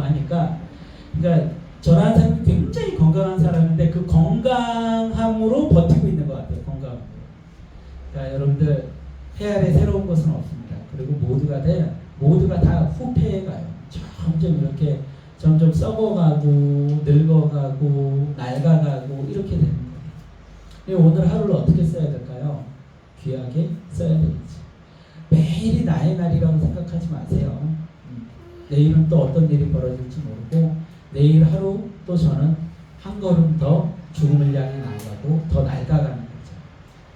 하니까, 그러니까 저라는 사람이 굉장히 건강한 사람인데 그 건강함으로 버티고 있는 것 같아요. 건강함으로. 그러니까 여러분들 해 아래 새로운 것은 없습니다. 그리고 모두가 다 후퇴해 가요. 점점 이렇게 점점 썩어가고 늙어가고 낡아가고 이렇게 되는 거예요. 오늘 하루를 어떻게 써야 될까요? 귀하게 써야 되겠지. 매일이 나의 날이라고 생각하지 마세요. 내일은 또 어떤 일이 벌어질지 모르고 내일 하루 또 저는 한 걸음 더 죽음을 향해 나아가고 더 낡아가는 거죠.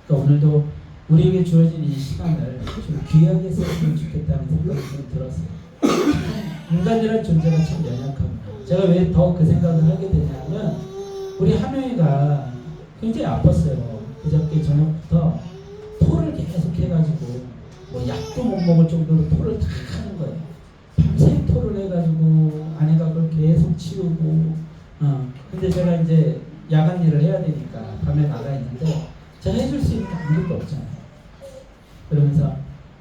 그러니까 오늘도 우리에게 주어진 이 시간을 좀 귀하게 썼으면 좋겠다는 생각이 좀 들었어요. 인간이라는 존재가 참 연약합니다. 제가 왜 더 그 생각을 하게 되냐면 우리 한영이가 굉장히 아팠어요. 그저께 저녁부터 토를 계속 해가지고 뭐 약도 못 먹을 정도로 토를 다 하는 거예요. 밤새 토를 해가지고 아내가 그걸 계속 치우고 근데 제가 이제 야간 일을 해야 되니까 밤에 나가 있는데 제가 해줄 수 있는 게 아무것도 없잖아요. 그러면서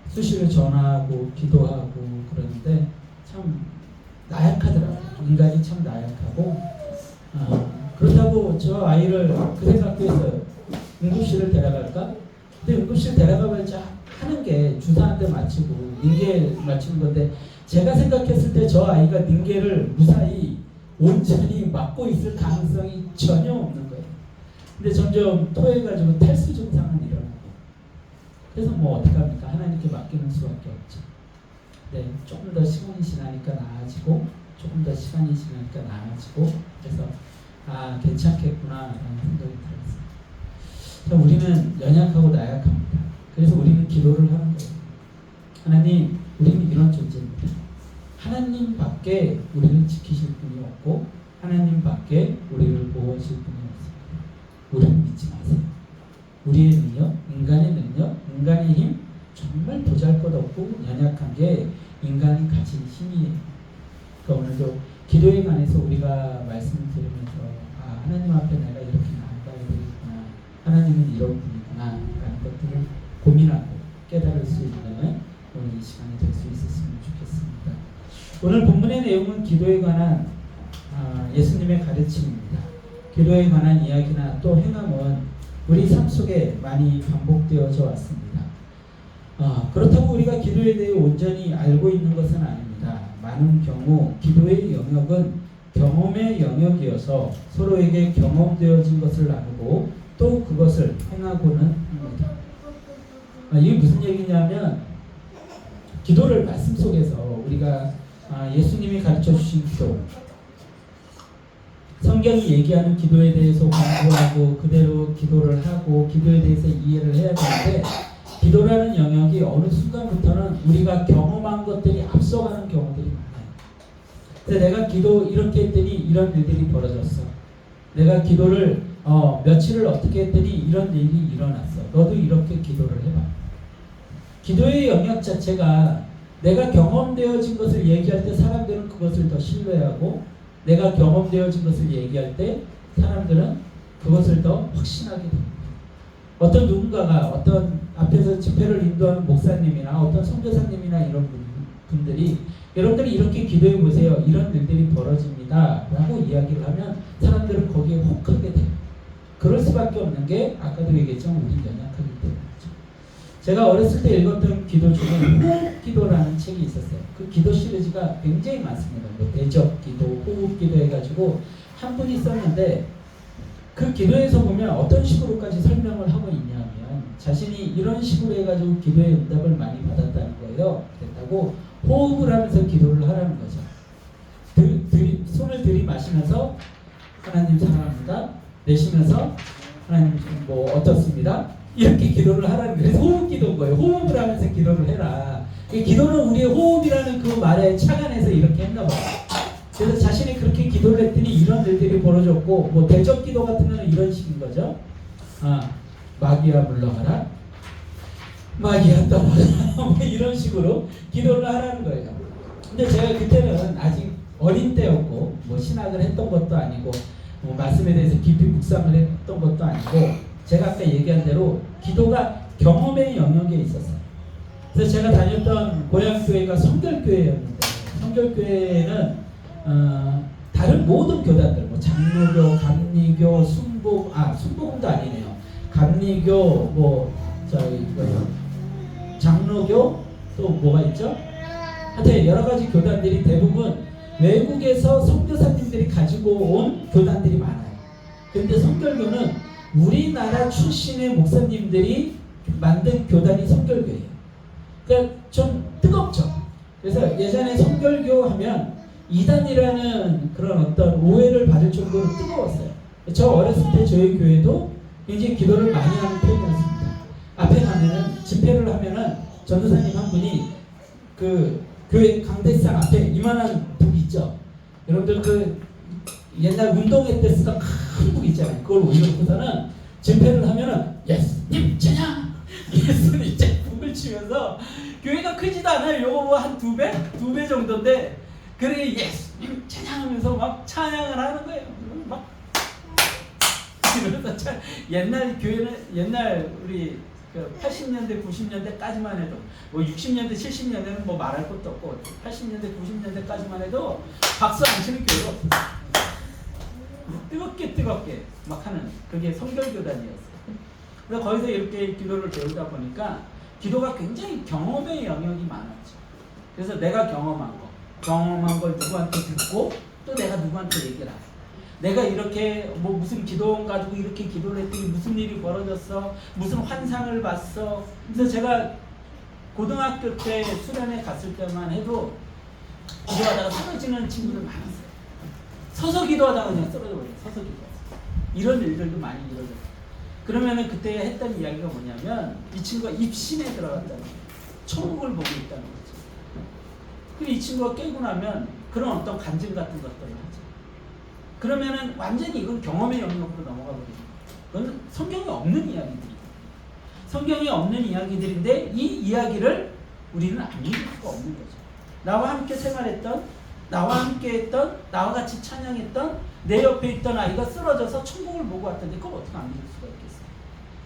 수시로 전화하고 기도하고 그러는데 참 나약하더라고요. 인간이 참 나약하고 그렇다고 저 아이를 그 생각도 했어요. 응급실을 데려갈까? 근데 응급실 데려가면서 하는 게 주사 한 대 맞추고 닌겔 맞추는 건데 제가 생각했을 때 저 아이가 닌겔을 무사히 온전히 맞고 있을 가능성이 전혀 없는 거예요. 근데 점점 토해가지고 탈수 증상은 일어나고 그래서 뭐 어떡합니까? 하나님께 맡기는 수밖에 없죠. 네, 조금 더 시간이 지나니까 나아지고 조금 더 시간이 지나니까 나아지고 그래서 괜찮겠구나 라는 생각이 들었어요. 우리는 연약하고 나약합니다. 그래서 우리는 기도를 하는 거예요. 하나님, 우리는 이런 존재입니다. 하나님 밖에 우리를 지키실 분이 없고 하나님 밖에 우리를 보호하실 분이 없습니다. 우리는 믿지 마세요. 우리의 능력, 인간의 능력, 인간의 힘 정말 보잘것없고 연약한 게 인간이 가진 힘이에요. 그러니까 오늘도 기도에 관해서 우리가 말씀을 들으면서 하나님 앞에 내가 이렇게 나아가야 되겠구나. 하나님은 이런 분이구나 라는 것들을 고민하고 깨달을 수 있는 오늘 이 시간이 될 수 있었으면 좋겠습니다. 오늘 본문의 내용은 기도에 관한 예수님의 가르침입니다. 기도에 관한 이야기나 또 행함은 우리 삶 속에 많이 반복되어져 왔습니다. 그렇다고 우리가 기도에 대해 온전히 알고 있는 것은 아닙니다. 많은 경우 기도의 영역은 경험의 영역이어서 서로에게 경험되어진 것을 나누고 또 그것을 행하고는 합니다. 이게 무슨 얘기냐면 기도를 말씀 속에서 우리가 예수님이 가르쳐 주신 기도, 성경이 얘기하는 기도에 대해서 공부하고 그대로 기도를 하고 기도에 대해서 이해를 해야 되는데 기도라는 영역이 어느 순간부터는 우리가 경험한 것들이 앞서가는 경우들이 많아요. 그래서 내가 기도 이렇게 했더니 이런 일들이 벌어졌어. 내가 기도를 며칠을 어떻게 했더니 이런 일이 일어났어. 너도 이렇게 기도를 해봐. 기도의 영역 자체가 내가 경험되어진 것을 얘기할 때 사람들은 그것을 더 신뢰하고 내가 경험되어진 것을 얘기할 때 사람들은 그것을 더 확신하게 됩니다. 어떤 누군가가 어떤 앞에서 집회를 인도하는 목사님이나 어떤 선교사님이나 이런 분들이 여러분들이 이렇게 기도해 보세요. 이런 일들이 벌어집니다. 라고 이야기를 하면 사람들은 거기에 혹하게 돼요. 그럴 수밖에 없는 게 아까도 얘기했지만 우린 연약하기 때문이죠. 제가 어렸을 때 읽었던 기도 중에 호흡기도라는 책이 있었어요. 그 기도 시리즈가 굉장히 많습니다. 뭐 대적기도, 호흡기도 해가지고 한 분이 썼는데 그 기도에서 보면 어떤 식으로까지 설명을 하고 있냐면 자신이 이런 식으로 해가지고 기도의 응답을 많이 받았다는 거예요. 그랬다고 호흡을 하면서 기도를 하라는 거죠. 손을 들이마시면서 하나님 사랑합니다. 내쉬면서 하나님 뭐 어떻습니다. 이렇게 기도를 하라는 거예요. 그래서 호흡 기도인 거예요. 호흡을 하면서 기도를 해라. 기도는 우리의 호흡이라는 그 말에 착안해서 이렇게 했나 봐요. 그래서 자신이 그렇게 기도를 했더니 이런 일들이 벌어졌고 뭐 대적 기도 같은 거는 이런 식인 거죠. 마귀야 물러가라. 마귀야 떠나라. 뭐 이런 식으로 기도를 하라는 거예요. 근데 제가 그때는 아직 어린 때였고 뭐 신학을 했던 것도 아니고 뭐 말씀에 대해서 깊이 묵상을 했던 것도 아니고 제가 아까 얘기한 대로 기도가 경험의 영역에 있었어요. 그래서 제가 다녔던 고향교회가 성결교회였는데 성결교회는 다른 모든 교단들, 뭐 장로교, 감리교, 순복음도 아니네요. 감리교, 장로교, 또 뭐가 있죠? 하여튼 여러 가지 교단들이 대부분 외국에서 선교사님들이 가지고 온 교단들이 많아요. 근데 선결교는 우리나라 출신의 목사님들이 만든 교단이 선결교예요. 그러니까 좀 뜨겁죠. 그래서 예전에 선결교 하면 이단이라는 그런 어떤 오해를 받을 정도로 뜨거웠어요. 저 어렸을 때 저희 교회도 굉장히 기도를 많이 하는 편이었습니다. 앞에 가면은 집회를 하면은 전도사님 한 분이 그 교회 강대상 앞에 이만한 북 있죠. 여러분들 그 옛날 운동회 때 쓰던 큰 북 있잖아요. 그걸 올려놓고서는 집회를 하면은 예수님 찬양, 예수님 찬양 북을 치면서 교회가 크지도 않아요. 요거 한 2배 정도인데 그래 예수님 찬양하면서 막 찬양을 하는 거예요. 막 이러면서 옛날 교회는 옛날 우리 그 80년대 90년대까지만 해도 뭐 60년대 70년대는 뭐 말할 것도 없고 80년대 90년대까지만 해도 박수 안 치는 교회가 없었어요. 뜨겁게 막 하는 그게 선결교단이었어요. 그래서 거기서 이렇게 기도를 배우다 보니까 기도가 굉장히 경험의 영역이 많았죠. 그래서 내가 경험한 걸 누구한테 듣고 또 내가 누구한테 얘기를 하고 내가 이렇게 뭐 무슨 기도원 가지고 이렇게 기도를 했더니 무슨 일이 벌어졌어, 무슨 환상을 봤어. 그래서 제가 고등학교 때 수련회 갔을 때만 해도 기도하다가 쓰러지는 친구들 많았어요. 서서 기도하다가 그냥 쓰러져버려요. 서서 기도하다가. 이런 일들도 많이 일어났어요. 그러면은 그때 했던 이야기가 뭐냐면 이 친구가 입신에 들어갔다는 거예요. 천국을 보고 있다는 거죠. 그리고 이 친구가 깨고 나면 그런 어떤 간증 같은 것들을 하죠. 그러면은 완전히 이건 경험의 영역으로 넘어가 버리는 거예요. 그건 성경에 없는 이야기들이에요. 성경에 없는 이야기들인데 이 이야기를 우리는 안 믿을 수가 없는 거죠. 나와 함께 생활했던, 나와 함께 했던, 나와 같이 찬양했던 내 옆에 있던 아이가 쓰러져서 천국을 보고 왔던데 그걸 어떻게 안 믿을 수가 있겠어요.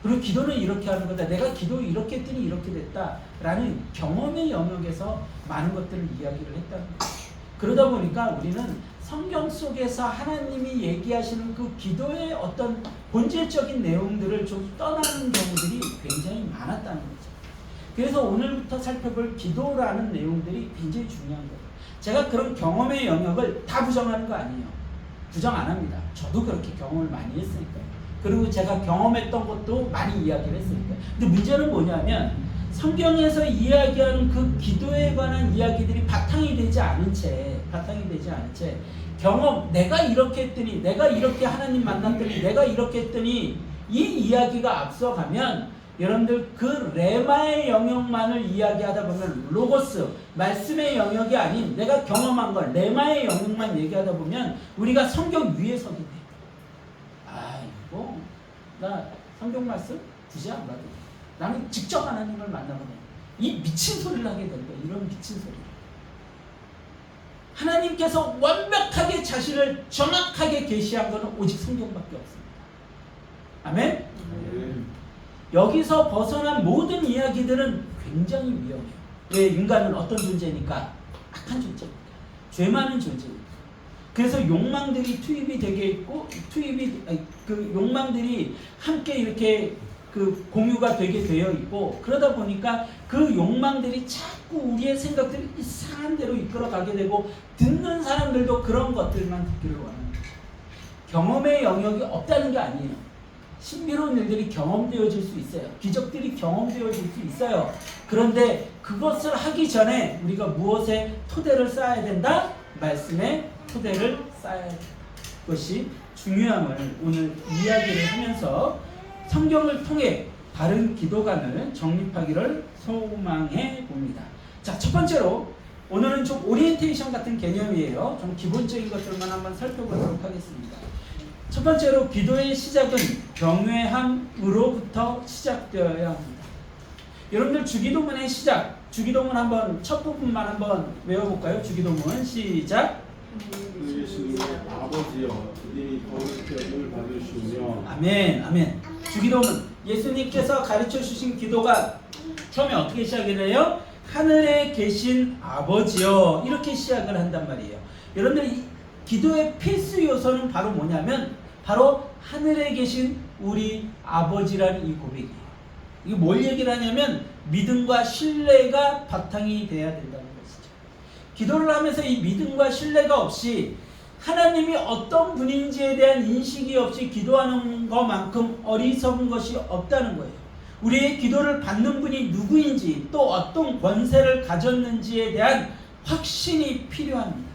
그리고 기도는 이렇게 하는 거다. 내가 기도 이렇게 했더니 이렇게 됐다라는 경험의 영역에서 많은 것들을 이야기를 했다는 거예요. 그러다 보니까 우리는 성경 속에서 하나님이 얘기하시는 그 기도의 어떤 본질적인 내용들을 좀 떠나는 경우들이 굉장히 많았다는 거죠. 그래서 오늘부터 살펴볼 기도라는 내용들이 굉장히 중요한 거예요. 제가 그런 경험의 영역을 다 부정하는 거 아니에요. 부정 안 합니다. 저도 그렇게 경험을 많이 했으니까요. 그리고 제가 경험했던 것도 많이 이야기를 했으니까요. 근데 문제는 뭐냐면 성경에서 이야기하는 그 기도에 관한 이야기들이 바탕이 되지 않은 채 경험, 내가 이렇게 했더니, 내가 이렇게 하나님 만났더니, 내가 이렇게 했더니 이 이야기가 앞서가면 여러분들 그 레마의 영역만을 이야기하다 보면 로고스, 말씀의 영역이 아닌 내가 경험한 걸 레마의 영역만 얘기하다 보면 우리가 성경 위에 서게 돼. 나 성경 말씀 굳이 안 봐도 돼. 나는 직접 하나님을 만나거든. 이 미친 소리를 하게 되는 거야. 이런 미친 소리. 하나님께서 완벽하게 자신을 정확하게 계시한 것은 오직 성경밖에 없습니다. 아멘? 여기서 벗어난 모든 이야기들은 굉장히 위험해요. 왜? 인간은 어떤 존재니까? 악한 존재입니다. 죄 많은 존재입니다. 그래서 욕망들이 투입이 되게 있고 그 욕망들이 함께 이렇게 그 공유가 되게 되어 있고 그러다 보니까 그 욕망들이 자꾸 우리의 생각들을 이상한 대로 이끌어가게 되고 듣는 사람들도 그런 것들만 듣기를 원하는 거죠. 경험의 영역이 없다는 게 아니에요. 신비로운 일들이 경험되어질 수 있어요. 기적들이 경험되어질 수 있어요. 그런데 그것을 하기 전에 우리가 무엇에 토대를 쌓아야 된다? 말씀에 토대를 쌓아야 된다. 그것이 중요함을 오늘 이야기를 하면서 성경을 통해 바른 기도관을 정립하기를 소망해 봅니다. 자, 첫 번째로 오늘은 좀 오리엔테이션 같은 개념이에요. 좀 기본적인 것들만 한번 살펴보도록 하겠습니다. 첫 번째로 기도의 시작은 경외함으로부터 시작되어야 합니다. 여러분들 주기도문의 시작, 주기도문 한번 첫 부분만 한번 외워볼까요? 주기도문 시작. 예수님 아버지여 주님이 거룩히 여김을 받으시며 아멘, 아멘. 주기도문 예수님께서 가르쳐 주신 기도가 처음에 어떻게 시작을 해요? 하늘에 계신 아버지여 이렇게 시작을 한단 말이에요. 여러분들 기도의 필수 요소는 바로 뭐냐면 바로 하늘에 계신 우리 아버지라는 이 고백이에요. 이게 뭘 얘기를 하냐면 믿음과 신뢰가 바탕이 돼야 된다는 것이죠. 기도를 하면서 이 믿음과 신뢰가 없이 하나님이 어떤 분인지에 대한 인식이 없이 기도하는 것만큼 어리석은 것이 없다는 거예요. 우리의 기도를 받는 분이 누구인지 또 어떤 권세를 가졌는지에 대한 확신이 필요합니다.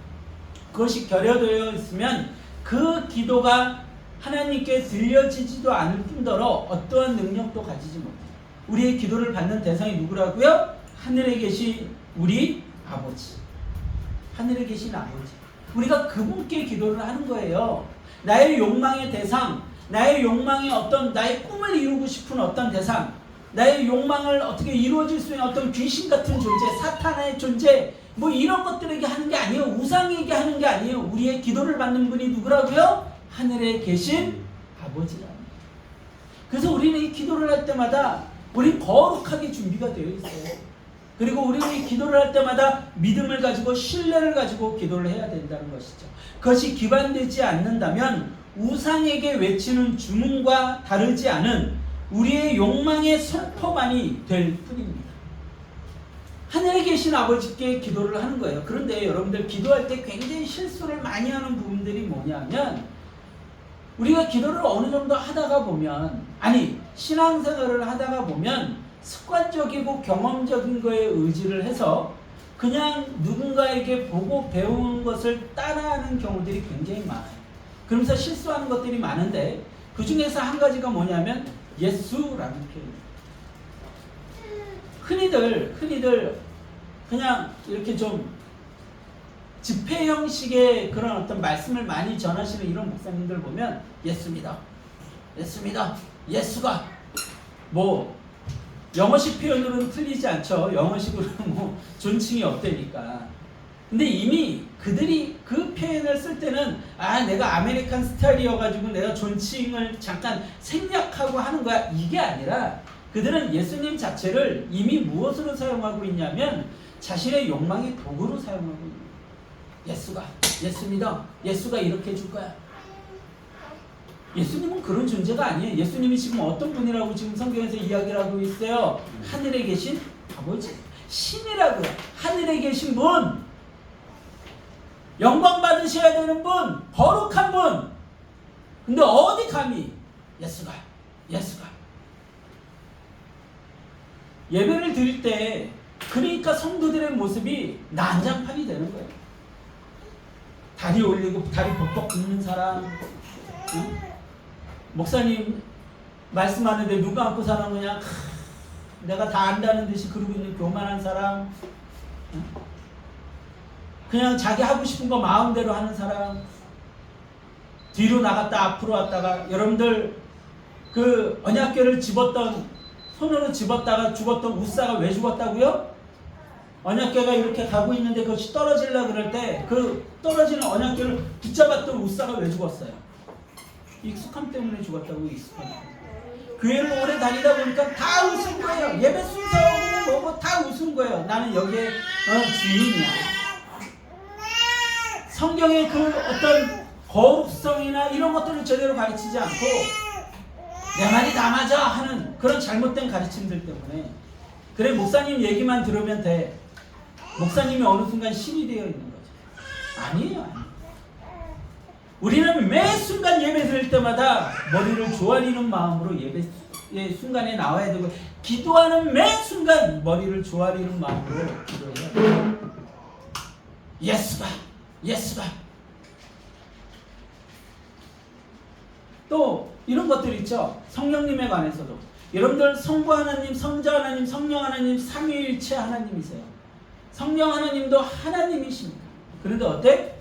그것이 결여되어 있으면 그 기도가 하나님께 들려지지도 않을 뿐더러 어떠한 능력도 가지지 못해요. 우리의 기도를 받는 대상이 누구라고요? 하늘에 계신 우리 아버지. 하늘에 계신 아버지. 우리가 그분께 기도를 하는 거예요. 나의 욕망의 대상, 나의 욕망의 어떤 나의 꿈을 이루고 싶은 어떤 대상, 나의 욕망을 어떻게 이루어질 수 있는 어떤 귀신 같은 존재, 사탄의 존재, 뭐 이런 것들에게 하는 게 아니에요. 우상에게 하는 게 아니에요. 우리의 기도를 받는 분이 누구라고요? 하늘에 계신 아버지랍니다. 그래서 우리는 이 기도를 할 때마다 우리 거룩하게 준비가 되어 있어요. 그리고 우리는 이 기도를 할 때마다 믿음을 가지고 신뢰를 가지고 기도를 해야 된다는 것이죠. 그것이 기반되지 않는다면 우상에게 외치는 주문과 다르지 않은 우리의 욕망의 선포만이 될 뿐입니다. 하늘에 계신 아버지께 기도를 하는 거예요. 그런데 여러분들 기도할 때 굉장히 실수를 많이 하는 부분들이 뭐냐면 우리가 기도를 어느 정도 하다가 보면 신앙생활을 하다가 보면 습관적이고 경험적인 거에 의지를 해서 그냥 누군가에게 보고 배우는 것을 따라하는 경우들이 굉장히 많아요. 그러면서 실수하는 것들이 많은데 그 중에서 한 가지가 뭐냐면 예수라는 표현입니다. 흔히들 그냥 이렇게 좀 집회 형식의 그런 어떤 말씀을 많이 전하시는 이런 목사님들 보면 예수입니다. 예수가 뭐 영어식 표현으로는 틀리지 않죠. 영어식으로는 뭐 존칭이 없다니까. 근데 이미 그들이 그 표현을 쓸 때는 내가 아메리칸 스타일이어가지고 내가 존칭을 잠깐 생략하고 하는 거야. 이게 아니라 그들은 예수님 자체를 이미 무엇으로 사용하고 있냐면 자신의 욕망의 도구로 사용하고 있는 거예요. 예수입니다. 예수가 이렇게 해줄 거야. 예수님은 그런 존재가 아니에요. 예수님이 지금 어떤 분이라고 지금 성경에서 이야기를 하고 있어요. 하늘에 계신 아버지. 신이라고요. 하늘에 계신 분. 영광 받으셔야 되는 분. 거룩한 분. 근데 어디 감히 예수가. 예배를 드릴 때 그러니까 성도들의 모습이 난장판이 되는 거예요. 다리 올리고 다리 벅벅 굽는 사람, 목사님 말씀하는데 누가 안고 사는 거냐? 내가 다 안다는 듯이 그러고 있는 교만한 사람, 그냥 자기 하고 싶은 거 마음대로 하는 사람, 뒤로 나갔다 앞으로 왔다가 여러분들 그 언약궤를 손으로 집었다가 죽었던 우사가 왜 죽었다고요? 언약궤가 이렇게 가고 있는데 그것이 떨어지려고 그럴 때 그 떨어지는 언약궤를 붙잡았던 우사가 왜 죽었어요? 익숙함 때문에 죽었다고. 익숙함. 교회를 오래 다니다 보니까 다 웃은 거예요. 예배 순서하고 뭐고 다 웃은 거예요. 나는 여기에 주인이야. 성경의 그 어떤 거룩성이나 이런 것들을 제대로 가르치지 않고 내 말이 다 맞아 하는 그런 잘못된 가르침들 때문에 그래 목사님 얘기만 들으면 돼. 목사님이 어느 순간 신이 되어 있는 거죠. 아니에요. 우리는 매 순간 예배 드릴 때마다 머리를 조아리는 마음으로 예배의 순간에 나와야 되고 기도하는 매 순간 머리를 조아리는 마음으로 기도해야 돼요. 예수가 또 이런 것들 있죠. 성령님에 관해서도 여러분들 성부 하나님, 성자 하나님, 성령 하나님 삼위일체 하나님이세요. 성령 하나님도 하나님이십니다. 그런데 어때?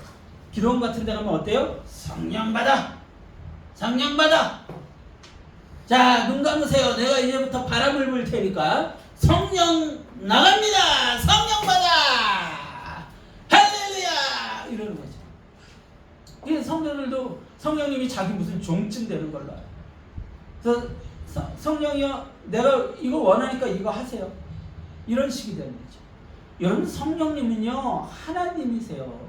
기도원 같은 데 가면 어때요? 성령 받아. 자, 눈 감으세요. 내가 이제부터 바람을 불 테니까 성령 나갑니다. 성령 받아. 할렐루야. 이러는 거죠. 이게 성도들도 성령님이 자기 무슨 종쯤 되는 걸로 알아요. 그래서 성령이요, 내가 이거 원하니까 이거 하세요. 이런 식이 되는 거죠. 여러분 성령님은요 하나님이세요.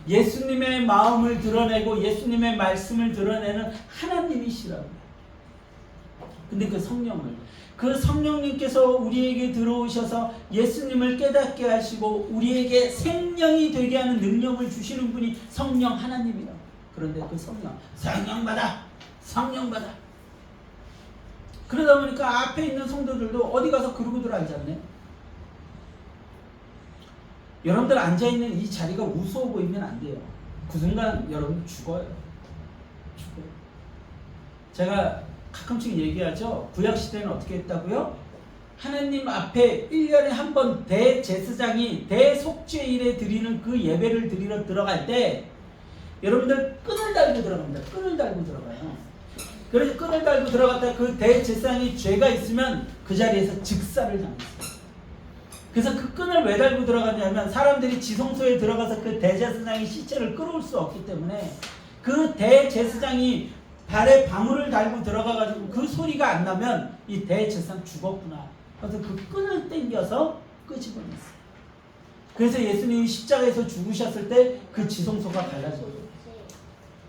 예수님의 마음을 드러내고 예수님의 말씀을 드러내는 하나님이시라고. 근데 그 성령님께서 우리에게 들어오셔서 예수님을 깨닫게 하시고 우리에게 생명이 되게 하는 능력을 주시는 분이 성령 하나님이라고. 그런데 그 성령 받아. 그러다 보니까 앞에 있는 성도들도 어디 가서 그러고들 앉았네. 여러분들 앉아있는 이 자리가 우스워 보이면 안 돼요. 그 순간 여러분 죽어요. 제가 가끔씩 얘기하죠. 구약시대는 어떻게 했다고요? 하나님 앞에 1년에 한 번 대제사장이 대속죄일에 드리는 그 예배를 드리러 들어갈 때 여러분들 끈을 달고 들어갑니다. 끈을 달고 들어가요. 그래서 끈을 달고 들어갔다 그 대제사장이 죄가 있으면 그 자리에서 즉사를 당했어요. 그래서 그 끈을 왜 달고 들어갔냐면 사람들이 지성소에 들어가서 그 대제사장의 시체를 끌어올 수 없기 때문에 그 대제사장이 발에 방울을 달고 들어가가지고 그 소리가 안 나면 이 대제사장 죽었구나. 그래서 그 끈을 당겨서 끄집어냈어요. 그래서 예수님이 십자가에서 죽으셨을 때 그 지성소가 갈라져요.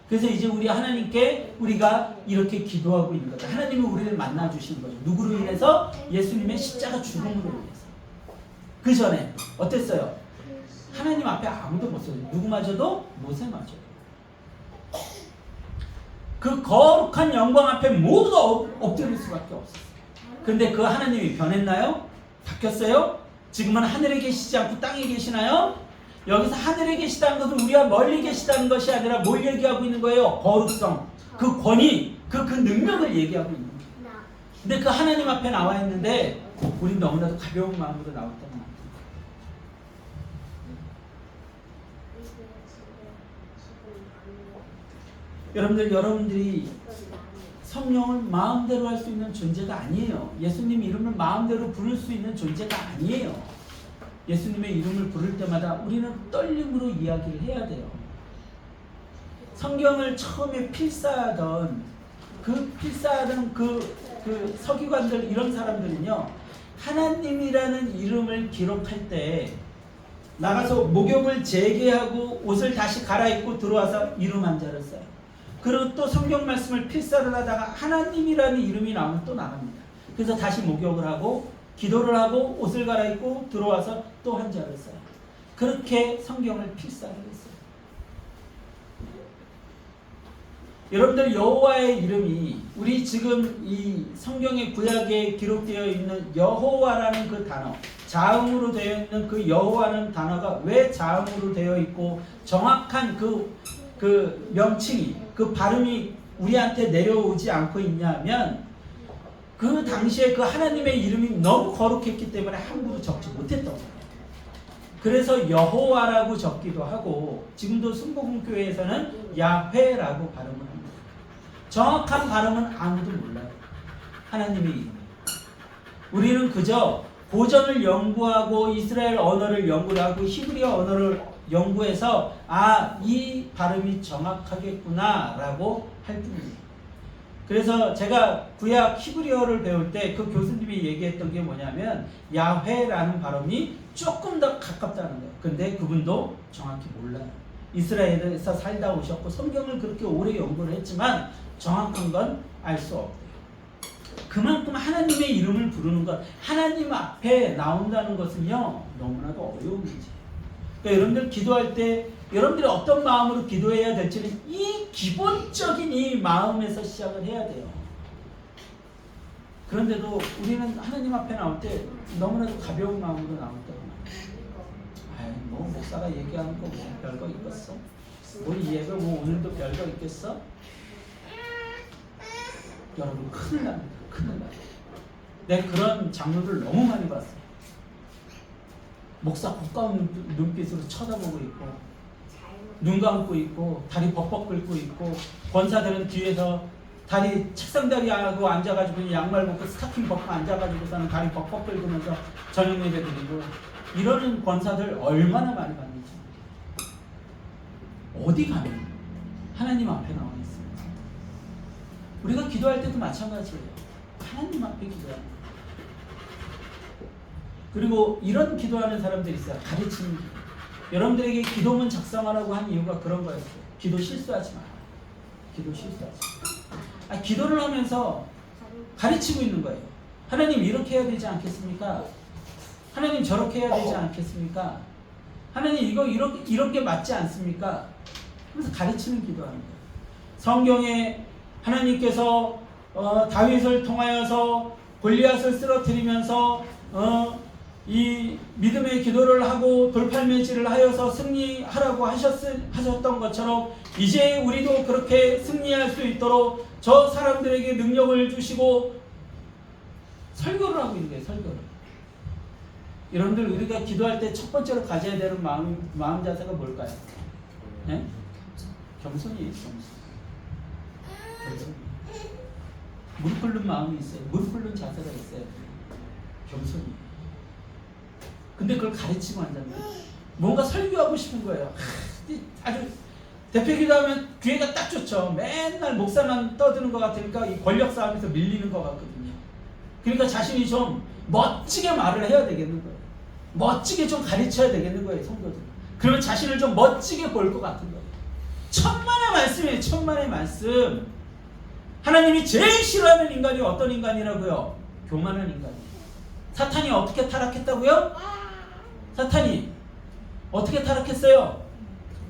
그래서 이제 우리 하나님께 우리가 이렇게 기도하고 있는 거죠. 하나님이 우리를 만나주시는 거죠. 누구로 인해서? 예수님의 십자가 죽음으로 인해서. 그 전에 어땠어요? 하나님 앞에 아무도 못 서요. 누구마저도 모세마저. 그 거룩한 영광 앞에 모두가 엎드릴 수밖에 없었어요. 근데 그 하나님이 변했나요? 바뀌었어요? 지금은 하늘에 계시지 않고 땅에 계시나요? 여기서 하늘에 계시다는 것은 우리가 멀리 계시다는 것이 아니라 뭘 얘기하고 있는 거예요? 거룩성, 그 권위, 그 능력을 얘기하고 있는 거예요. 근데 그 하나님 앞에 나와 있는데 우린 너무나도 가벼운 마음으로 나왔던 것 같아요. 여러분들이 성령을 마음대로 할 수 있는 존재가 아니에요. 예수님 이름을 마음대로 부를 수 있는 존재가 아니에요. 예수님의 이름을 부를 때마다 우리는 떨림으로 이야기를 해야 돼요. 성경을 처음에 필사하던 그 서기관들 이런 사람들은요, 하나님이라는 이름을 기록할 때 나가서 목욕을 재개하고 옷을 다시 갈아입고 들어와서 이름 한자를 써요. 그리고 또 성경 말씀을 필사를 하다가 하나님이라는 이름이 나오면 또 나갑니다. 그래서 다시 목욕을 하고 기도를 하고 옷을 갈아입고 들어와서 또 한자를 써요. 그렇게 성경을 필사를 했어요. 여러분들 여호와의 이름이 우리 지금 이 성경의 구약에 기록되어 있는 여호와라는 그 단어, 자음으로 되어 있는 그 여호와라는 단어가 왜 자음으로 되어 있고 정확한 그 명칭이, 그 발음이 우리한테 내려오지 않고 있냐면 그 당시에 그 하나님의 이름이 너무 거룩했기 때문에 함부로 적지 못했던 거예요. 그래서 여호와라고 적기도 하고 지금도 순복음교회에서는 야훼라고 발음을 합니다. 정확한 발음은 아무도 몰라요. 하나님의 이름. 우리는 그저 고전을 연구하고 이스라엘 언어를 연구하고 히브리어 언어를 연구해서 이 발음이 정확하겠구나 라고 할 뿐입니다. 그래서 제가 구약 히브리어를 배울 때 그 교수님이 얘기했던 게 뭐냐면 야훼라는 발음이 조금 더 가깝다는 거예요. 근데 그분도 정확히 몰라요. 이스라엘에서 살다 오셨고 성경을 그렇게 오래 연구를 했지만 정확한 건 알 수 없대요. 그만큼 하나님의 이름을 부르는 것, 하나님 앞에 나온다는 것은요 너무나도 어려운 문제예요. 그러니까 여러분들 기도할 때 여러분들이 어떤 마음으로 기도해야 될지는 이 기본적인 이 마음에서 시작을 해야 돼요. 그런데도 우리는 하나님 앞에 나올 때 너무나도 가벼운 마음으로 나온다고 말해요. 뭐 목사가 얘기하는 거 뭐 별거 있겠어? 뭐 이 예배 뭐 오늘도 별거 있겠어? 여러분 큰일 납니다. 큰일 나요. 내가 그런 장르를 너무 많이 봤어요. 목사 고가운 눈빛으로 쳐다보고 있고 눈 감고 있고 다리 벅벅 긁고 있고 권사들은 뒤에서 다리 책상 다리하고 앉아가지고 양말 벗고 스타킹 벗고 앉아가지고서는 다리 벅벅 긁으면서 저녁 예배 드리고 이러는 권사들 얼마나 많이 봤는지. 어디 가면 하나님 앞에 나와 있습니다. 우리가 기도할 때도 마찬가지예요. 하나님 앞에 기도하는 거예요. 그리고 이런 기도하는 사람들이 있어요. 가르치는 기도. 여러분들에게 기도문 작성하라고 한 이유가 그런 거였어요. 기도 실수하지 마라. 기도 실수하지 마라. 기도를 하면서 가르치고 있는 거예요. 하나님 이렇게 해야 되지 않겠습니까? 하나님 저렇게 해야 되지 않겠습니까? 하나님 이거 이렇게 맞지 않습니까? 그래서 가르치는 기도하는 거예요. 성경에 하나님께서 다윗을 통하여서 골리앗을 쓰러뜨리면서 이 믿음의 기도를 하고 돌팔매질을 하여서 승리하라고 하셨던 것처럼 이제 우리도 그렇게 승리할 수 있도록 저 사람들에게 능력을 주시고 설교를 하고 있는 거예요. 설교를. 여러분들 우리가 기도할 때 첫 번째로 가져야 되는 마음 자세가 뭘까요? 네? 겸손이에요. 겸손. 무릎 꿇는 마음이 있어요. 무릎 꿇는 자세가 있어요. 겸손이. 근데 그걸 가르치고 한다는 거예요. 뭔가 설교하고 싶은 거예요. 아주 대표 기도하면 기회가 딱 좋죠. 맨날 목사만 떠드는 것 같으니까 이 권력 싸움에서 밀리는 것 같거든요. 그러니까 자신이 좀 멋지게 말을 해야 되겠는 거예요. 멋지게 좀 가르쳐야 되겠는 거예요. 성도들. 그러면 자신을 좀 멋지게 볼 것 같은 거예요. 천만의 말씀이에요. 천만의 말씀. 하나님이 제일 싫어하는 인간이 어떤 인간이라고요? 교만한 인간이에요. 사탄이 어떻게 타락했다고요? 사탄이 어떻게 타락했어요?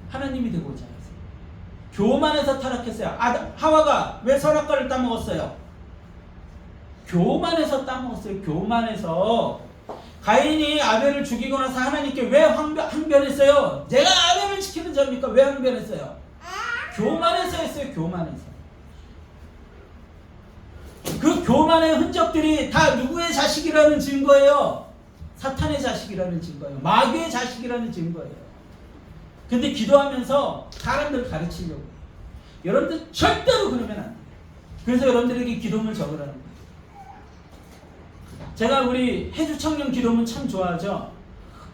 하나님이 되고자 했어요. 교만해서 타락했어요. 하와가 왜 선악과를 따먹었어요? 교만해서 따먹었어요. 교만해서. 가인이 아벨을 죽이고 나서 하나님께 왜 항변했어요? 내가 아벨을 지키는 자입니까? 왜 항변했어요? 교만해서 했어요. 교만해서. 그 교만의 흔적들이 다 누구의 자식이라는 증거예요? 사탄의 자식이라는 증거예요. 마귀의 자식이라는 증거예요. 근데 기도하면서 사람들을 가르치려고. 여러분들 절대로 그러면 안 돼요. 그래서 여러분들에게 기도문 적으라는 거예요. 제가 우리 해주 청년 기도문 참 좋아하죠.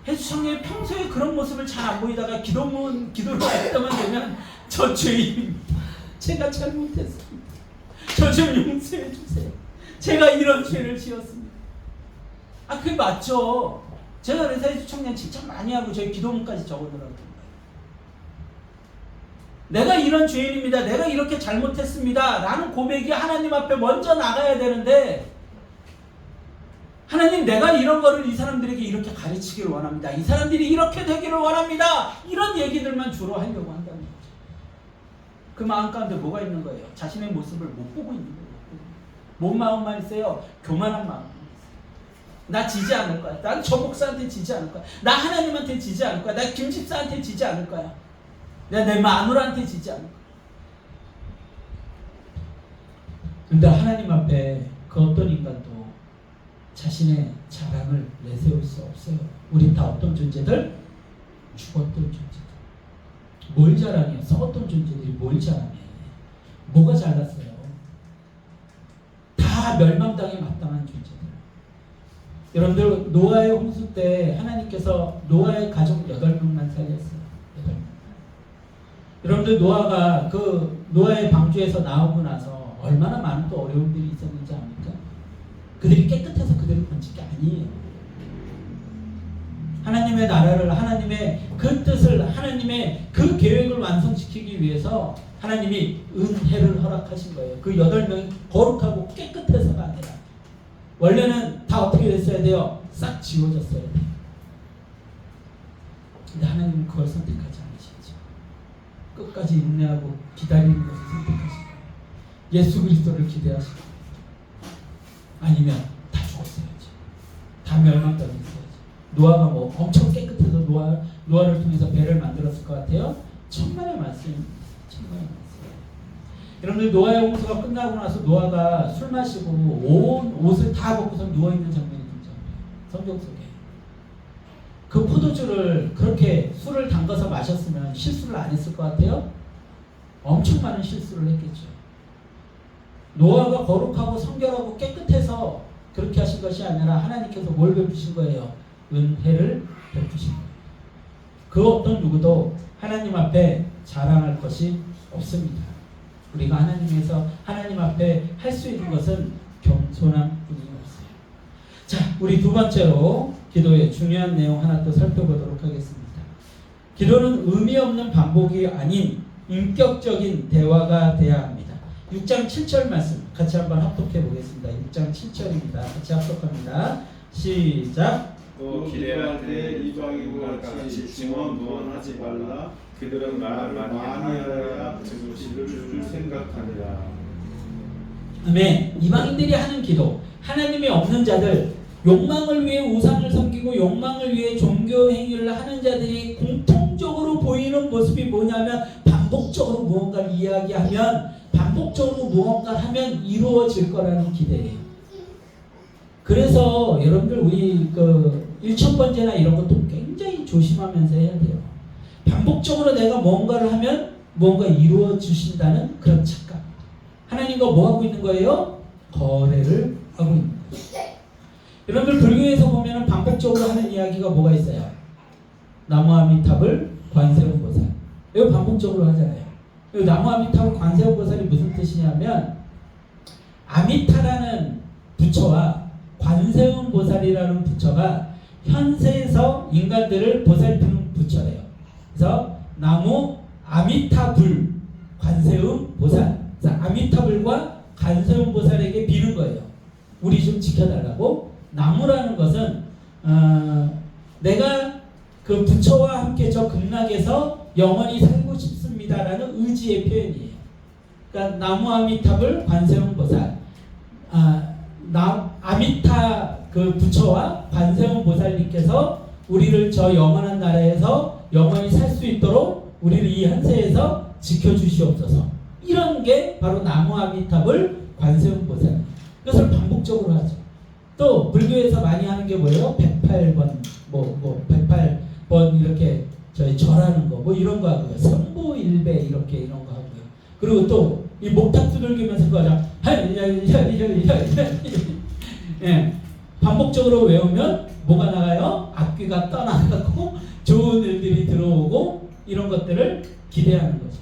해주 청년이 평소에 그런 모습을 잘 안 보이다가 기도를 할 때만 되면 저 죄인입니다. 제가 잘못했습니다. 저 좀 용서해 주세요. 제가 이런 죄를 지었습니다. 그게 맞죠. 제가 그래서 해주 청년 진짜 많이 하고 저희 기도문까지 적어놓으라고. 내가 이런 죄인입니다. 내가 이렇게 잘못했습니다. 라는 고백이 하나님 앞에 먼저 나가야 되는데 하나님 내가 이런 거를 이 사람들에게 이렇게 가르치기를 원합니다. 이 사람들이 이렇게 되기를 원합니다. 이런 얘기들만 주로 하려고 한다는 거죠. 그 마음 가운데 뭐가 있는 거예요? 자신의 모습을 못 보고 있는 거예요. 뭔 마음만 있어요? 교만한 마음만 있어요. 나 지지 않을 거야. 난 저 목사한테 지지 않을 거야. 나 하나님한테 지지 않을 거야. 나 김집사한테 지지 않을 거야. 내가 내 마누라한테 지지 않을 거야. 근데 하나님 앞에 그 어떤 인간도 자신의 자랑을 내세울 수 없어요. 우리 다 어떤 존재들? 죽었던 존재들. 뭘 자랑해요? 썩었던 존재들이 뭘 자랑해? 뭐가 잘났어요? 다 멸망당에 마땅한 존재들. 여러분들 노아의 홍수 때 하나님께서 노아의 가족 8명만 살렸어요. 8명. 여러분들 노아가 그 노아의 방주에서 나오고 나서 얼마나 많은 또 어려움들이 있었는지 압니까? 그들이 깨끗해서 그들을 건진 게 아니에요. 하나님의 나라를, 하나님의 그 뜻을, 하나님의 그 계획을 완성시키기 위해서 하나님이 은혜를 허락하신 거예요. 그 8명이 거룩하고 깨끗해서가 아니라 원래는 다 어떻게 됐어야 돼요? 싹 지워졌어야 돼요. 근데 하나님은 그걸 선택하지 않으시죠. 끝까지 인내하고 기다리는 것을 선택하신 거예요. 예수 그리스도를 기대하시고 아니면 다 죽었어야지. 다 멸망당했어야지. 노아가 뭐 엄청 깨끗해서 노아를 통해서 배를 만들었을 것 같아요? 천만의 말씀입니다. 천만의 말씀. 여러분들 노아의 홍수가 끝나고 나서 노아가 술 마시고 온 옷을 다 벗고서 누워있는 장면이 등장해요. 성경 속에. 그 포도주를 그렇게 술을 담가서 마셨으면 실수를 안 했을 것 같아요? 엄청 많은 실수를 했겠죠. 노아가 거룩하고 성결하고 깨끗해서 그렇게 하신 것이 아니라 하나님께서 뭘 베푸신 거예요? 은혜를 베푸신 거예요. 그 어떤 누구도 하나님 앞에 자랑할 것이 없습니다. 우리가 하나님 앞에 할 수 있는 것은 겸손한 뿐이 없어요. 자, 우리 두 번째로 기도의 중요한 내용 하나 또 살펴보도록 하겠습니다. 기도는 의미 없는 반복이 아닌 인격적인 대화가 돼야 합니다. 6장 7절 말씀 같이 한번 합독해 보겠습니다. 6장 7절입니다. 같이 합독합니다. 시작. 또 기도할 때 이방인과 같이 증언 무언하지 말라. 그들은 말을 많이 하여야 증거를 줄 생각하니라. 아멘. 이방인들이 하는 기도, 하나님이 없는 자들, 욕망을 위해 우상을 섬기고 욕망을 위해 종교 행위를 하는 자들이 공통적으로 보이는 모습이 뭐냐면 반복적으로 무언가를 이야기하면 반복적으로 무언가를 하면 이루어질 거라는 기대예요. 그래서 여러분들 우리 그 일천번제나 이런 것도 굉장히 조심하면서 해야 돼요. 반복적으로 내가 뭔가를 하면 뭔가 이루어 주신다는 그런 착각. 하나님과 뭐 하고 있는 거예요? 거래를 하고 있는 거예요. 여러분들 불교에서 보면 반복적으로 하는 이야기가 뭐가 있어요? 나무아미탑을 관세음보살. 이거 반복적으로 하잖아요. 이 나무아미탑을 관세음보살이 무슨 뜻이냐면 아미타라는 부처와 관세음보살이라는 부처가 현세에서 인간들을 보살피는 부처래요. 그래서 나무 아미타불 관세음보살. 그래서 아미타불과 관세음보살에게 비는 거예요. 우리 좀 지켜달라고. 나무라는 것은 내가 그 부처와 함께 저 극락에서 영원히 살고 싶습니다라는 의지의 표현이에요. 그러니까 나무 아미타불 관세음보살, 아미타 그 부처와 관세음보살님께서 우리를 저 영원한 나라에서 영원히 살 수 있도록 우리를 이 현세에서 지켜주시옵소서. 이런 게 바로 나무 아미타불 관세음보살. 그것을 반복적으로 하죠. 또 불교에서 많이 하는 게 뭐예요? 108번 108번 이렇게 저희 절하는 거 뭐 이런 거 하고요. 삼보일배 이렇게 이런 거 하고요. 그리고 또 이 목탁 두들기면서 그거 하자. 예, 반복적으로 외우면 뭐가 나가요? 악귀가 떠나가고 좋은 일들이 들어오고 이런 것들을 기대하는 거죠.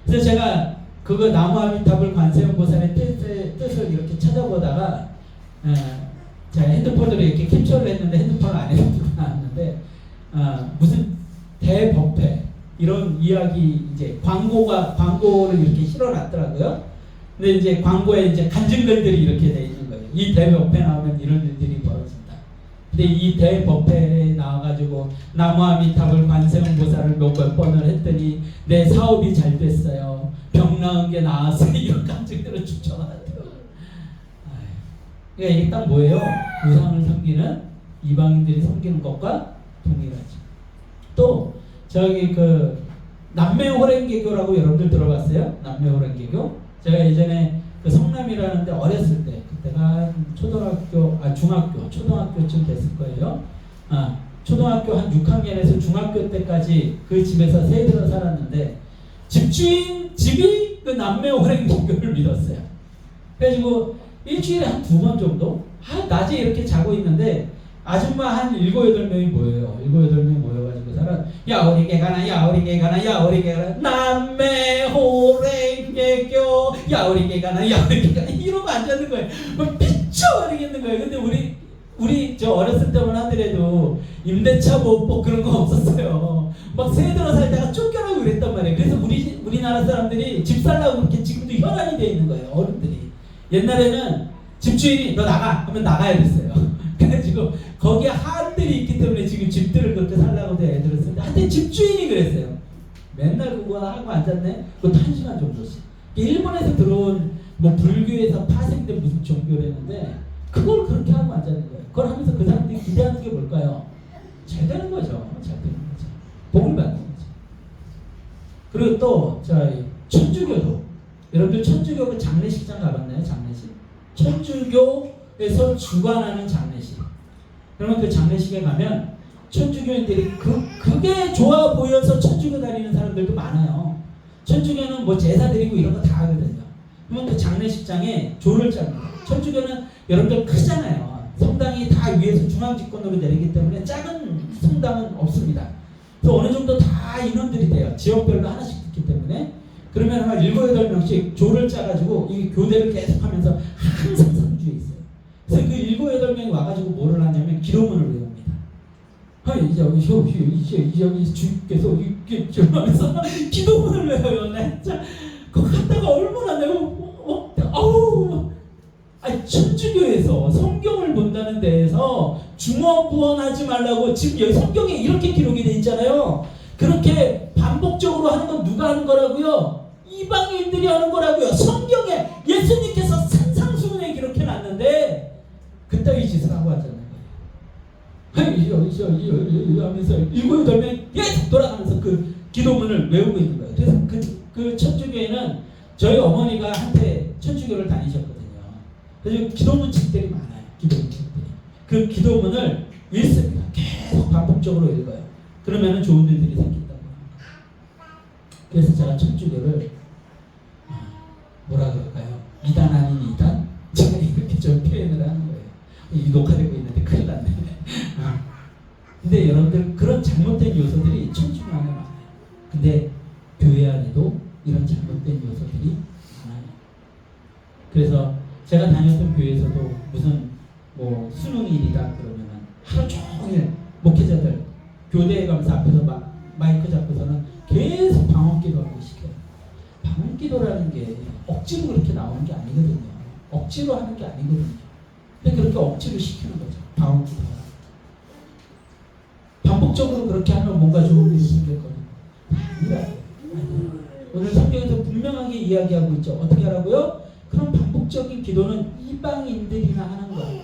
그래서 제가 그거 나무아미타불 관세음보살의 뜻을 이렇게 찾아보다가 제가 핸드폰으로 이렇게 캡처를 했는데 핸드폰 안에 들고 나왔는데 무슨 대법회 이런 이야기 이제 광고를 이렇게 실어놨더라고요. 근데 이제 광고에 이제 간증글들이 이렇게 돼 있는 거예요. 이 대법회 나오면 이런 일들이 벌어진다. 근데 이 대법회에 나와가지고 나무아미타불 관세음보살을 몇 번을 했더니 내 사업이 잘 됐어요. 병 나은 게 나았어요. 이런 간증들을 쭉 적어놨더라고요. 그러니까 이게 딱 뭐예요? 우상을 섬기는 이방인들이 섬기는 것과 동일하죠. 또 저기 그 남매호랭개교라고 여러분들 들어봤어요? 남매호랭개교? 제가 예전에 그 성남이라는데 어렸을 때 그때가 한 초등학교쯤 됐을 거예요. 초등학교 한 6학년에서 중학교 때까지 그 집에서 세들어 살았는데 집주인 집이 그 남매호랭개교를 믿었어요. 그래가지고 일주일에 한 2번 정도? 낮에 이렇게 자고 있는데 아줌마 한 7, 8명이 모여요. 7, 8명이 모여가지고 살아. 야오리게 가나 야오리게 가나 야오리게 가나 남매호랭개교 야오리게 가나 야오리게 가나 이러고 앉아있는 거예요. 막 미쳐버리겠는 거예요. 근데 우리 저 어렸을 때만 하더라도 임대차 뭐 그런 거 없었어요. 막 새들어 살다가 쫓겨나고 그랬단 말이에요. 그래서 우리나라 사람들이 집 살라고 그렇게 지금도 혈안이 돼 있는 거예요. 어른들이. 옛날에는 집주인이 너 나가 하면 나가야 됐어요. 그래가지고 거기에 한들이 있기 때문에 지금 집들을 그렇게 살라고 애들을 쓰는데 한때 집주인이 그랬어요. 맨날 그거 하고 앉았네. 그것도 1시간 정도씩. 일본에서 들어온 뭐 불교에서 파생된 무슨 종교랬는데 그걸 그렇게 하고 앉았는 거예요. 그걸 하면서 그 사람들이 기대하는 게 뭘까요? 잘 되는 거죠. 잘 되는 거죠. 복을 받는 거죠. 그리고 또 저희 천주교도 여러분들 천주교 장례식장 가봤나요? 장례식. 천주교에서 주관하는 장례식. 그러면 그 장례식에 가면 천주교인들이 그게 좋아 보여서 천주교 다니는 사람들도 많아요. 천주교는 뭐 제사 드리고 이런 거 다 하거든요. 그러면 그 장례식장에 조를 짭니다. 천주교는 여러분들 크잖아요. 성당이 다 위에서 중앙집권으로 내리기 때문에 작은 성당은 없습니다. 그래서 어느 정도 다 인원들이 돼요. 지역별로 하나씩 있기 때문에. 그러면 한 7, 8명씩 조를 짜가지고 이 교대를 계속하면서 항상 상주에 있어요. 그래서 그 7, 8명이 와가지고 뭐를 하냐면 기도문을 외웁니다. 여기 주께서 이게 좀 하면서 기도문을 외워요. 나 진짜 그거 갔다가 얼마나 내가 아니 천주교에서 성경을 본다는 데에서 중언부언하지 말라고 지금 여기 성경에 이렇게 기록이 돼 있잖아요. 그렇게 반복적으로 하는 건 누가 하는 거라고요? 이방인들이 하는 거라고요. 성경에 예수님께서 산상수훈에 기록해 놨는데 그따위 짓을 하고 왔잖아요. 하면서 7-8명이 계속 돌아가면서 그 기도문을 외우고 있는 거예요. 그래서 그 천주교에는 저희 어머니가 한때 천주교를 다니셨거든요. 그래서 기도문 책들이 많아요. 기도문 책들이. 그 기도문을 읽습니다. 계속 반복적으로 읽어요. 그러면은 좋은 일들이 생긴다고 합니다. 그래서 제가 천주교를 뭐라 그럴까요? 이단 아닌 이단? 제가 이렇게 좀 표현을 하는 거예요. 이 녹화되고 있는데 큰일 났네. 근데 여러분들 그런 잘못된 요소들이 천주교 안에 많아요. 근데 교회 안에도 이런 잘못된 요소들이 많아요. 그래서 제가 다녔던 교회에서도 무슨 뭐 수능일이다 그러면은 하루 종일 목회자들 교대에 가면서 앞에서 마이크 잡고서는 계속 방언기도하고 시켜요. 방언기도라는 게 억지로 그렇게 나오는 게 아니거든요. 억지로 하는 게 아니거든요. 근데 그렇게 억지로 시키는 거죠. 방언기도하라. 반복적으로 그렇게 하면 뭔가 좋은 일이 생길 거예요. 오늘 성경에서 분명하게 이야기하고 있죠. 어떻게 하라고요? 그런 반복적인 기도는 이방인들이나 하는 거예요.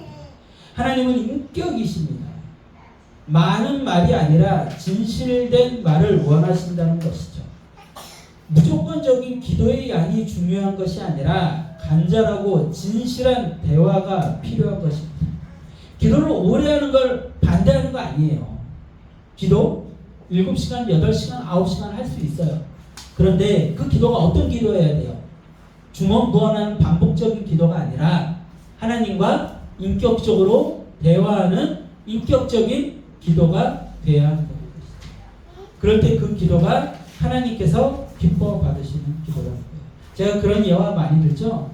하나님은 인격이십니다. 많은 말이 아니라 진실된 말을 원하신다는 것이죠. 무조건적인 기도의 양이 중요한 것이 아니라 간절하고 진실한 대화가 필요한 것입니다. 기도를 오래 하는 걸 반대하는 거 아니에요. 기도 7시간, 8시간, 9시간 할 수 있어요. 그런데 그 기도가 어떤 기도여야 돼요? 중언부언하는 반복적인 기도가 아니라 하나님과 인격적으로 대화하는 인격적인 기도가 돼야 한다는 것이죠. 그럴 때 그 기도가 하나님께서 기뻐 받으시는 기도라는 거예요. 제가 그런 예화 많이 듣죠?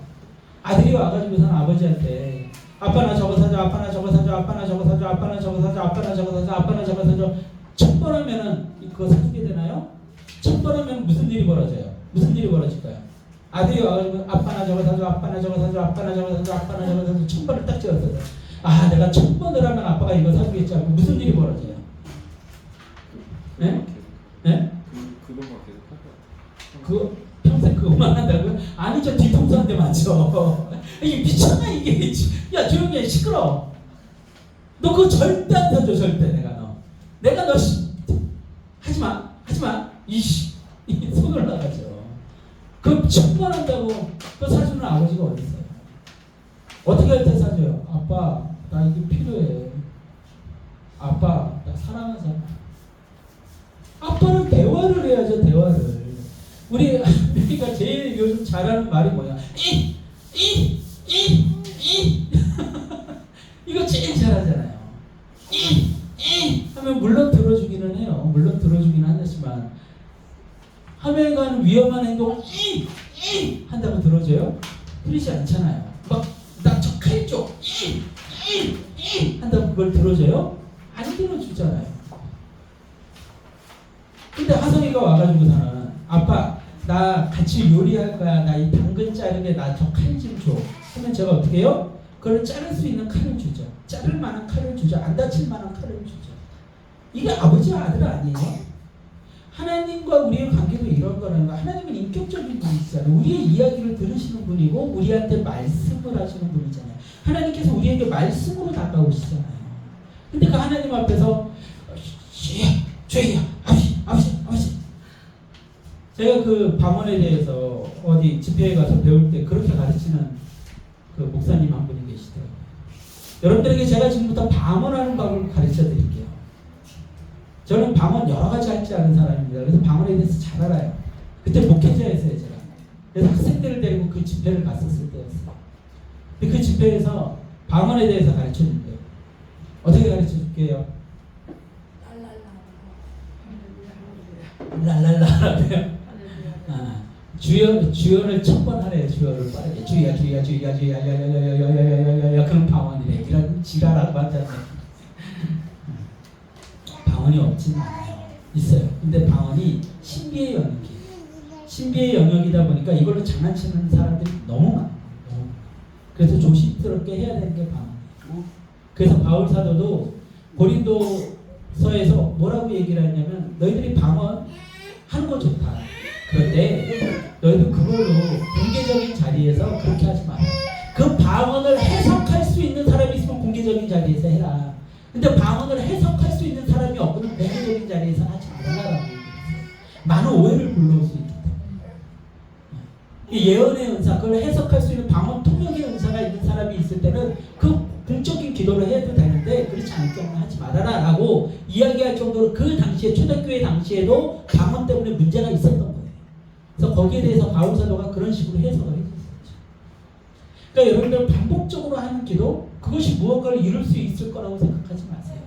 아들이 와가지고서는 아버지한테 아빠 나 저거 사줘, 아빠 나 저거 사줘, 아빠 나 저거 사줘, 아빠 나 저거 사줘, 아빠 나 저거 사줘, 아빠 나 저거 사줘. 1000번 하면은 그거 사주게 되나요? 1000번 하면 무슨 일이 벌어져요? 무슨 일이 벌어질까요? 아들이 와가지고 아빠 나 저거 사줘, 아빠 나 저거 사줘, 아빠 나 저거 사줘, 아빠 나 저거 사줘. 1000번을 딱 찍었어요. 아, 내가 1000번을 하면 아빠가 이거 사주겠지 하고 무슨 일이 벌어져요? 네? 네? 그것만 계속 할 거야. 그거 평생 그것만 한다고요? 아니 저 뒤통수 한 대 맞죠. 이게 미쳤나 이게. 야 조용히 해. 시끄러. 너 그거 절대 안 사줘. 절대 내가 너 하지마 이씨 손을 나가죠. 그 1000번 한다고 또 사주는 아버지가 어디 있어요? 어떻게 할 때 사줘요? 아빠 나 이게 필요해. 아빠 나 사랑하는 사람. 아빠는 대화를 해야죠. 대화를. 우리가 제일 요즘 잘하는 말이 뭐야? 이거 제일 잘하잖아요. 하면 물론 들어주기는 해요. 물론 들어주기는 하지만 하면가는 위험한 행동 한다고 들어줘요? 그러지 않잖아요. 막 나 저 칼 줘 한다고 그걸 들어줘요? 안 들어주잖아요. 근데 하성이가 와가지고서는 아빠 나 같이 요리할 거야. 나 이 당근 자르게 나 저 칼 좀 줘. 그러면 제가 어떻게 해요? 그걸 자를 수 있는 칼을 주죠. 자를 만한 칼을 주죠. 안 다칠 만한 칼을 주죠. 이게 아버지와 아들 아니에요? 하나님과 우리의 관계도 이런 거라는 거. 하나님은 인격적인 분이시잖아요. 우리의 이야기를 들으시는 분이고 우리한테 말씀을 하시는 분이잖아요. 하나님께서 우리에게 말씀으로 다가오시잖아요. 근데 그 하나님 앞에서 죄야 아버지 제가 그 방언에 대해서 어디 집회에 가서 배울 때 그렇게 가르치는 그 목사님 한 분이 계시더라고요. 여러분들에게 제가 지금부터 방언하는 방법을 가르쳐 드릴게요. 저는 방언 여러 가지 할 줄 아는 사람입니다. 그래서 방언에 대해서 잘 알아요. 그때 목회자였어요, 제가. 그래서 학생들을 데리고 그 집회를 갔었을 때였어요. 근데 그 집회에서 방언에 대해서 가르쳐 준대요. 어떻게 가르쳐 줄게요? 랄랄라라고요. 주여를 1000번 하래요. 주여를 빠르게 주야 그런 방언이래. 이런 지랄하고 앉았네. 방언이 없지는 않아요. 있어요. 근데 방언이 신비의 영역이에요. 신비의 영역이다 보니까 이걸로 장난치는 사람들이 너무 많아요. 그래서 조심스럽게 해야 되는 게 방언이에요. 그래서 바울 사도도 고린도서에서 뭐라고 얘기를 했냐면 너희들이 방언 하는 거 좋다. 그런데 너희들 그걸로 공개적인 자리에서 그렇게 하지 마라. 그 방언을 해석할 수 있는 사람이 있으면 공개적인 자리에서 해라. 근데 방언을 해석할 수 있는 사람이 없거든 공개적인 자리에서 하지 말라라고 얘기했어요. 많은 오해를 불러올 수 있기 때문에. 이 예언의 은사, 그걸 해석할 수 있는 방언 통역의 은사가 있는 사람이 있을 때는 그 공적인 기도를 해도 되는데 그렇지 않을 경우는 하지 말아라 라고 이야기할 정도로 그 당시에 초대교회 당시에도 방언 때문에 문제가 있었던 거예요. 그래서 거기에 대해서 바울 사도가 그런 식으로 해석을 해줬었죠. 그러니까 여러분들 반복적으로 하는 기도, 그것이 무언가를 이룰 수 있을 거라고 생각하지 마세요.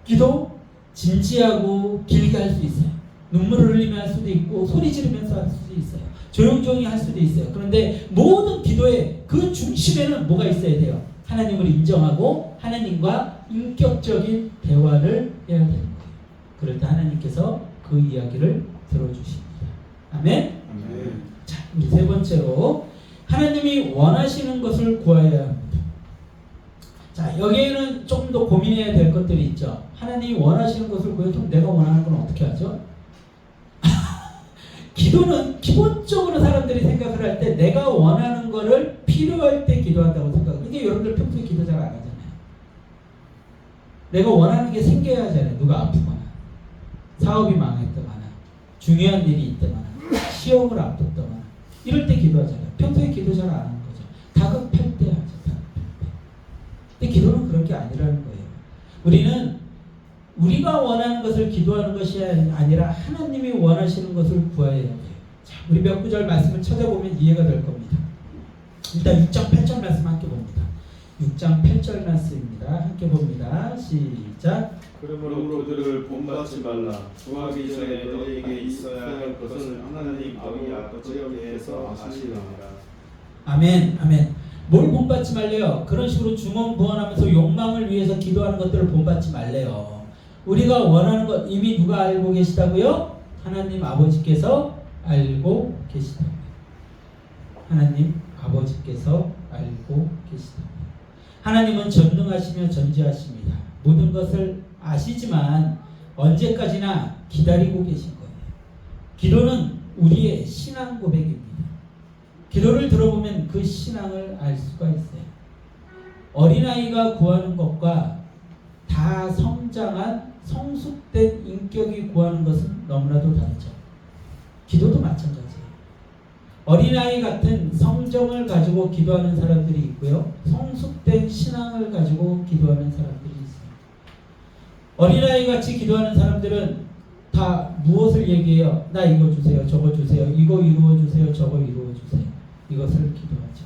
기도 진지하고 길게 할 수 있어요. 눈물을 흘리며 할 수도 있고 소리 지르면서 할 수도 있어요. 조용조용히 할 수도 있어요. 그런데 모든 기도의 그 중심에는 뭐가 있어야 돼요? 하나님을 인정하고 하나님과 인격적인 대화를 해야 되는 거예요. 그럴 때 하나님께서 그 이야기를 들어주십니다. 아멘? 아멘. 자, 우리 세 번째로 하나님이 원하시는 것을 구하여야 합니다. 자, 여기에는 조금 더 고민해야 될 것들이 있죠. 하나님이 원하시는 것을 구해야 그럼 내가 원하는 건 어떻게 하죠? 기도는 기본적으로 사람들이 생각을 할 때 내가 원하는 거를 필요할 때 기도한다고 생각해요. 이게 여러분들 평소에 기도 잘 안 하잖아요. 내가 원하는 게 생겨야 하잖아요. 누가 아프거나 사업이 망했다거나 중요한 일이 있다거나 시험을 앞뒀다거나 이럴 때 기도하잖아요. 평소에 기도 잘 안 하는 거죠. 다급할 때 하죠. 다급할 때. 근데 기도는 그런 게 아니라는 거예요. 우리는 우리가 원하는 것을 기도하는 것이 아니라 하나님이 원하시는 것을 구해야 돼요. 자, 우리 몇 구절 말씀을 찾아보면 이해가 될 겁니다. 일단 6장 8절 말씀 함께 봅니다. 6장 8절 말씀입니다. 함께 봅니다. 시작. 그러므로 그들을 본받지 말라. 구하기 전에 너희에게 있어야 할 것을 하나님 아버지께서 아시느니라. 아멘, 아멘. 뭘 본받지 말래요? 그런 식으로 중언부언하면서 욕망을 위해서 기도하는 것들을 본받지 말래요. 우리가 원하는 것 이미 누가 알고 계시다고요? 하나님 아버지께서 알고 계시다고요. 하나님 아버지께서 알고 계시다고요. 하나님은 전능하시며 전지하십니다. 모든 것을 아시지만 언제까지나 기다리고 계신 거예요. 기도는 우리의 신앙 고백입니다. 기도를 들어보면 그 신앙을 알 수가 있어요. 어린아이가 구하는 것과 다 성장한 성숙된 인격이 구하는 것은 너무나도 다르죠. 기도도 마찬가지예요. 어린아이 같은 성정을 가지고 기도하는 사람들이 있고요. 성숙된 신앙을 가지고 기도하는 사람들이 있어요. 어린아이 같이 기도하는 사람들은 다 무엇을 얘기해요? 나 이거 주세요. 저거 주세요. 이거 이루어 주세요. 저거 이루어 주세요. 이것을 기도하죠.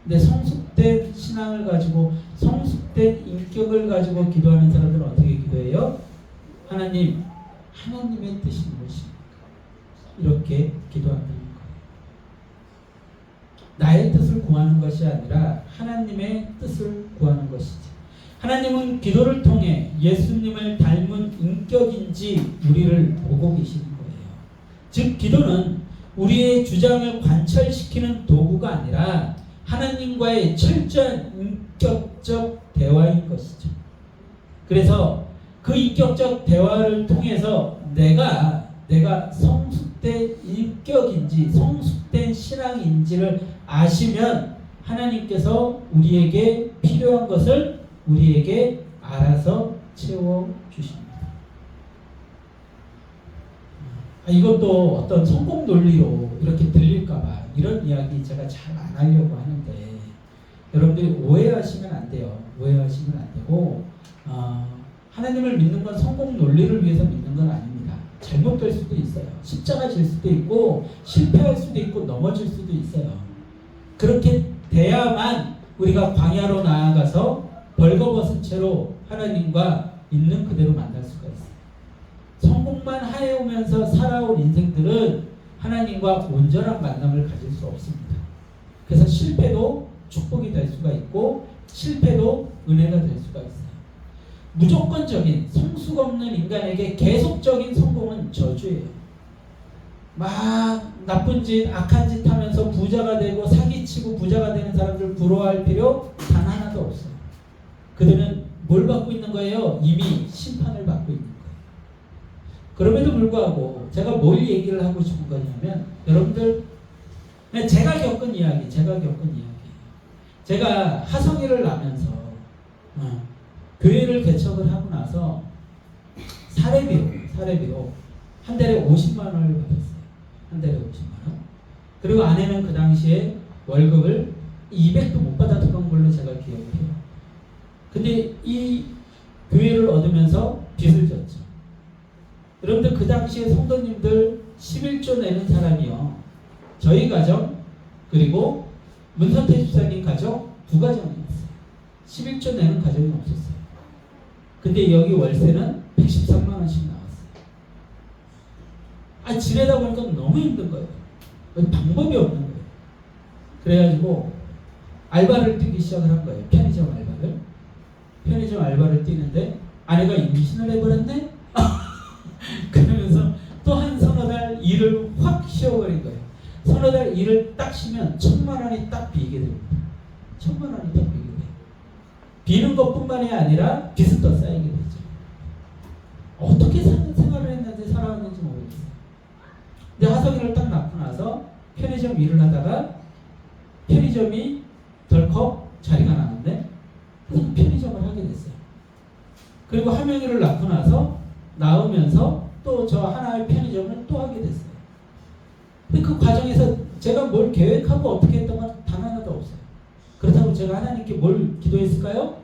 근데 성숙된 신앙을 가지고 성숙된 인격을 가지고 기도하는 사람들은 어떻게 기도해요? 하나님, 하나님의 뜻이 무엇입니까? 이렇게 기도한다는 거예요. 나의 뜻을 구하는 것이 아니라 하나님의 뜻을 구하는 것이지. 하나님은 기도를 통해 예수님을 닮은 인격인지 우리를 보고 계시는 거예요. 즉 기도는 우리의 주장을 관철시키는 도구가 아니라 하나님과의 철저한 인격적 대화인 것이죠. 그래서 그 인격적 대화를 통해서 내가 성숙된 인격인지 성숙된 신앙인지를 아시면 하나님께서 우리에게 필요한 것을 우리에게 알아서 채워주십니다. 이것도 어떤 성공 논리로 이렇게 들릴까봐 이런 이야기 제가 잘 안 하려고 하는데 여러분들이 오해하시면 안 돼요. 오해하시면 안 되고 하나님을 믿는 건 성공 논리를 위해서 믿는 건 아닙니다. 잘못될 수도 있어요. 십자가 질 수도 있고 실패할 수도 있고 넘어질 수도 있어요. 그렇게 돼야만 우리가 광야로 나아가서 벌거벗은 채로 하나님과 있는 그대로 만날 수가 있어요. 성공만 해오면서 살아온 인생들은 하나님과 온전한 만남을 가질 수 없습니다. 그래서 실패도 축복이 될 수가 있고 실패도 은혜가 될 수가 있어요. 무조건적인 성수가 없는 인간에게 계속적인 성공은 저주예요. 막 나쁜 짓, 악한 짓 하면서 부자가 되고 사기치고 부자가 되는 사람들 부러워할 필요 단 하나도 없어요. 그들은 뭘 받고 있는 거예요? 이미 심판을 받고 있는 거예요. 그럼에도 불구하고 제가 뭘 얘기를 하고 싶은 거냐면 여러분들 제가 겪은 이야기. 제가 하성이를 나면서 교회를 개척을 하고 나서 사례비로 한 달에 50만 원을 받았어요. 한 달에 50만 원. 그리고 아내는 그 당시에 월급을 200도 못 받았던 걸로 제가 기억을 해요. 근데 이 교회를 얻으면서 빚을 졌죠. 여러분들 그 당시에 성도님들 11조 내는 사람이요. 저희 가정 그리고 문선태 집사님 가정 두 가정이었어요. 11조 내는 가정이 없었어요. 근데 여기 월세는 113만 원씩 나왔어요. 지내다 보니까 너무 힘든 거예요. 방법이 없는 거예요. 그래가지고 알바를 뛰기 시작을 한 거예요. 편의점 알바를 뛰는데 아내가 임신을 해버렸네? 그러면서 또 한 서너 달 일을 확 쉬어버린 거예요. 서너 달 일을 딱 쉬면 1,000만 원이 딱 비게 됩니다. 1,000만 원이 딱 비게 돼요. 비는 것뿐만이 아니라 빚은 더 쌓이게 되죠. 어떻게 생활을 했는지 살아왔는지 모르겠어요. 근데 하성이를 딱 낳고 나서 편의점 일을 하다가 편의점이 덜컥 자리가 나는데 그래서 편의점을 하게 됐어요. 그리고 하명이를 낳고 나오면서 또 저 하나의 편의점을 또 하게 됐어요. 근데 그 과정에서 제가 뭘 계획하고 어떻게 했던 건 단 하나도 없어요. 그렇다고 제가 하나님께 뭘 기도했을까요?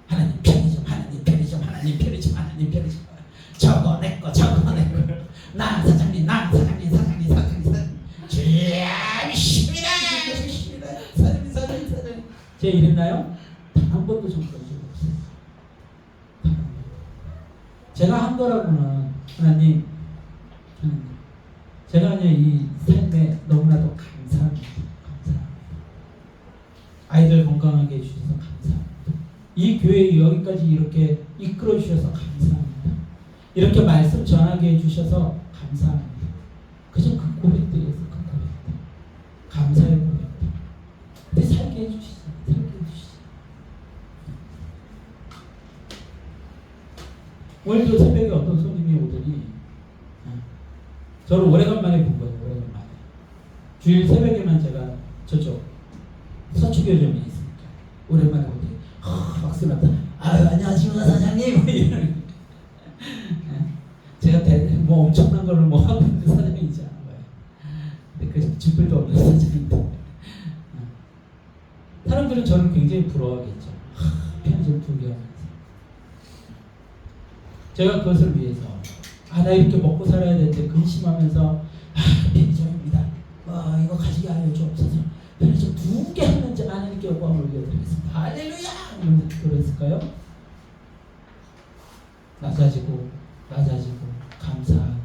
하나님 편의점. 저거 내거. 나 사장님. 주십니다. 사장님. 제 이랬나요? 단 한 번도 좀 그런 적 없어요. 제가 한 거라고는 하나님 제가 이 삶에 너무나도 감사합니다. 아이들 건강하게 해주셔서 감사합니다. 이 교회 여기까지 이렇게 이끌어 주셔서 감사합니다. 이렇게 말씀 전하게 해주셔서 감사합니다. 그저 그 고백들이었어요. 그 고백들. 감사의 고백들. 근데 살게 해주시죠. 오늘도 새벽에 어떤 손님이 오더니 저를 오래간만에 본 거예요. 주일 새벽에만 제가 저쪽 서초교점에 있으니까 오랜만에 보더니 박수 났다. 안녕하십니까 사장님. 제가 뭐 엄청난 거를 뭐 하고 있는 사장이지 않아요. 근데 그 쥐뿔도 없는 사장인데 사람들은 저를 굉장히 부러워하겠죠. 편의점 2개 하면서 제가 그것을 위해서 나 이렇게 먹고 살아야 되는데 근심하면서 편의점입니다. 이거 가지게 하여 주옵소서. 편의점 2개 하는지 하나님께 영광을 올려드리겠습니다. 할렐루야! 그랬을까요? 낮아지고 감사하고.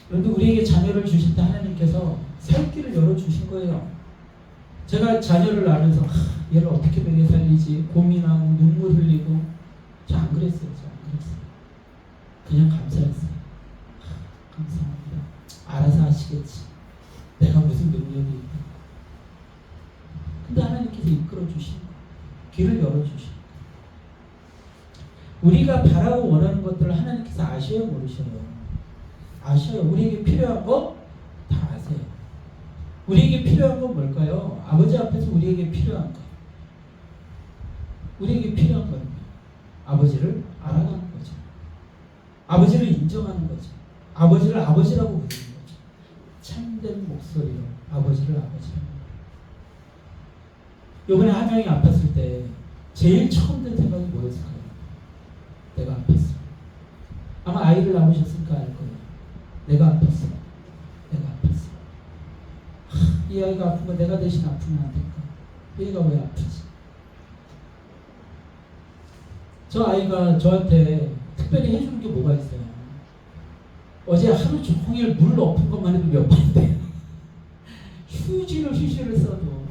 그런데 우리에게 자녀를 주실 때 하나님께서 살 길을 열어주신 거예요. 제가 자녀를 낳으면서 얘를 어떻게 먹여 살리지 고민하고 눈물 흘리고 저 안 그랬어요. 그냥 감사했어요. 감사합니다. 알아서 하시겠지. 내가 무슨 능력이 있다. 근데 하나님께서 이끌어 주시는 거예요. 길을 열어주시는 거예요. 우리가 바라고 원하는 것들을 하나님께서 아셔요, 모르셔요? 아셔요. 우리에게 필요한 거 다 아세요. 우리에게 필요한 건 뭘까요? 아버지 앞에서 우리에게 필요한 거. 우리에게 필요한 거예요. 아버지를 알아가는 거죠. 아버지를 인정하는 거죠. 아버지를 아버지라고 부르는 거죠. 참된 목소리로 아버지를 아버지라고. 이번에 하명이 아팠을 때 제일 처음 든 생각이 뭐였을까요? 내가 아팠어. 아마 아이를 낳으셨으니까 알 거예요. 내가 아팠어. 이 아이가 아픈 거 내가 대신 아프면 안 될까? 얘가 왜 아프지? 저 아이가 저한테 특별히 해주는 게 뭐가 있어요? 어제 하루 종일 물 엎은 것만 해도 몇 번인데 휴지를 써도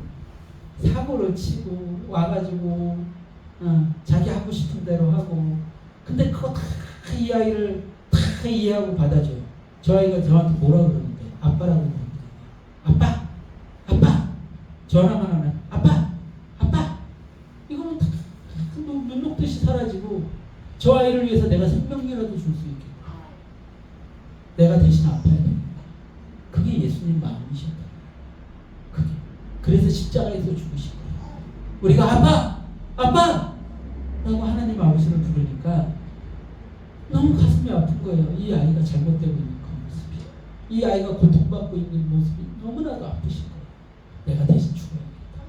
사고를 치고 와가지고 자기 하고 싶은 대로 하고, 근데 그거 다 이 아이를 다 이해하고 받아줘요. 저 아이가 저한테 뭐라 그러는데 아빠라고 그러거든요. 아빠 전화만 하면 아빠 이거는 다 눈 녹듯이 사라지고, 저 아이를 위해서 내가 생명이라도 줄 수 있게 내가 대신 아파야 됩니다. 그게 예수님 마음이셨다. 그게 그래서 십자가에서 죽으신 거예요. 우리가 아빠 라고 하나님 아버지를 부르니까 너무 가슴이 아픈 거예요. 이 아이가 잘못되고 있는 그 모습이, 이 아이가 고통받고 있는 모습이 너무나도 아프신 거예요. 내가 대신 죽어야겠다.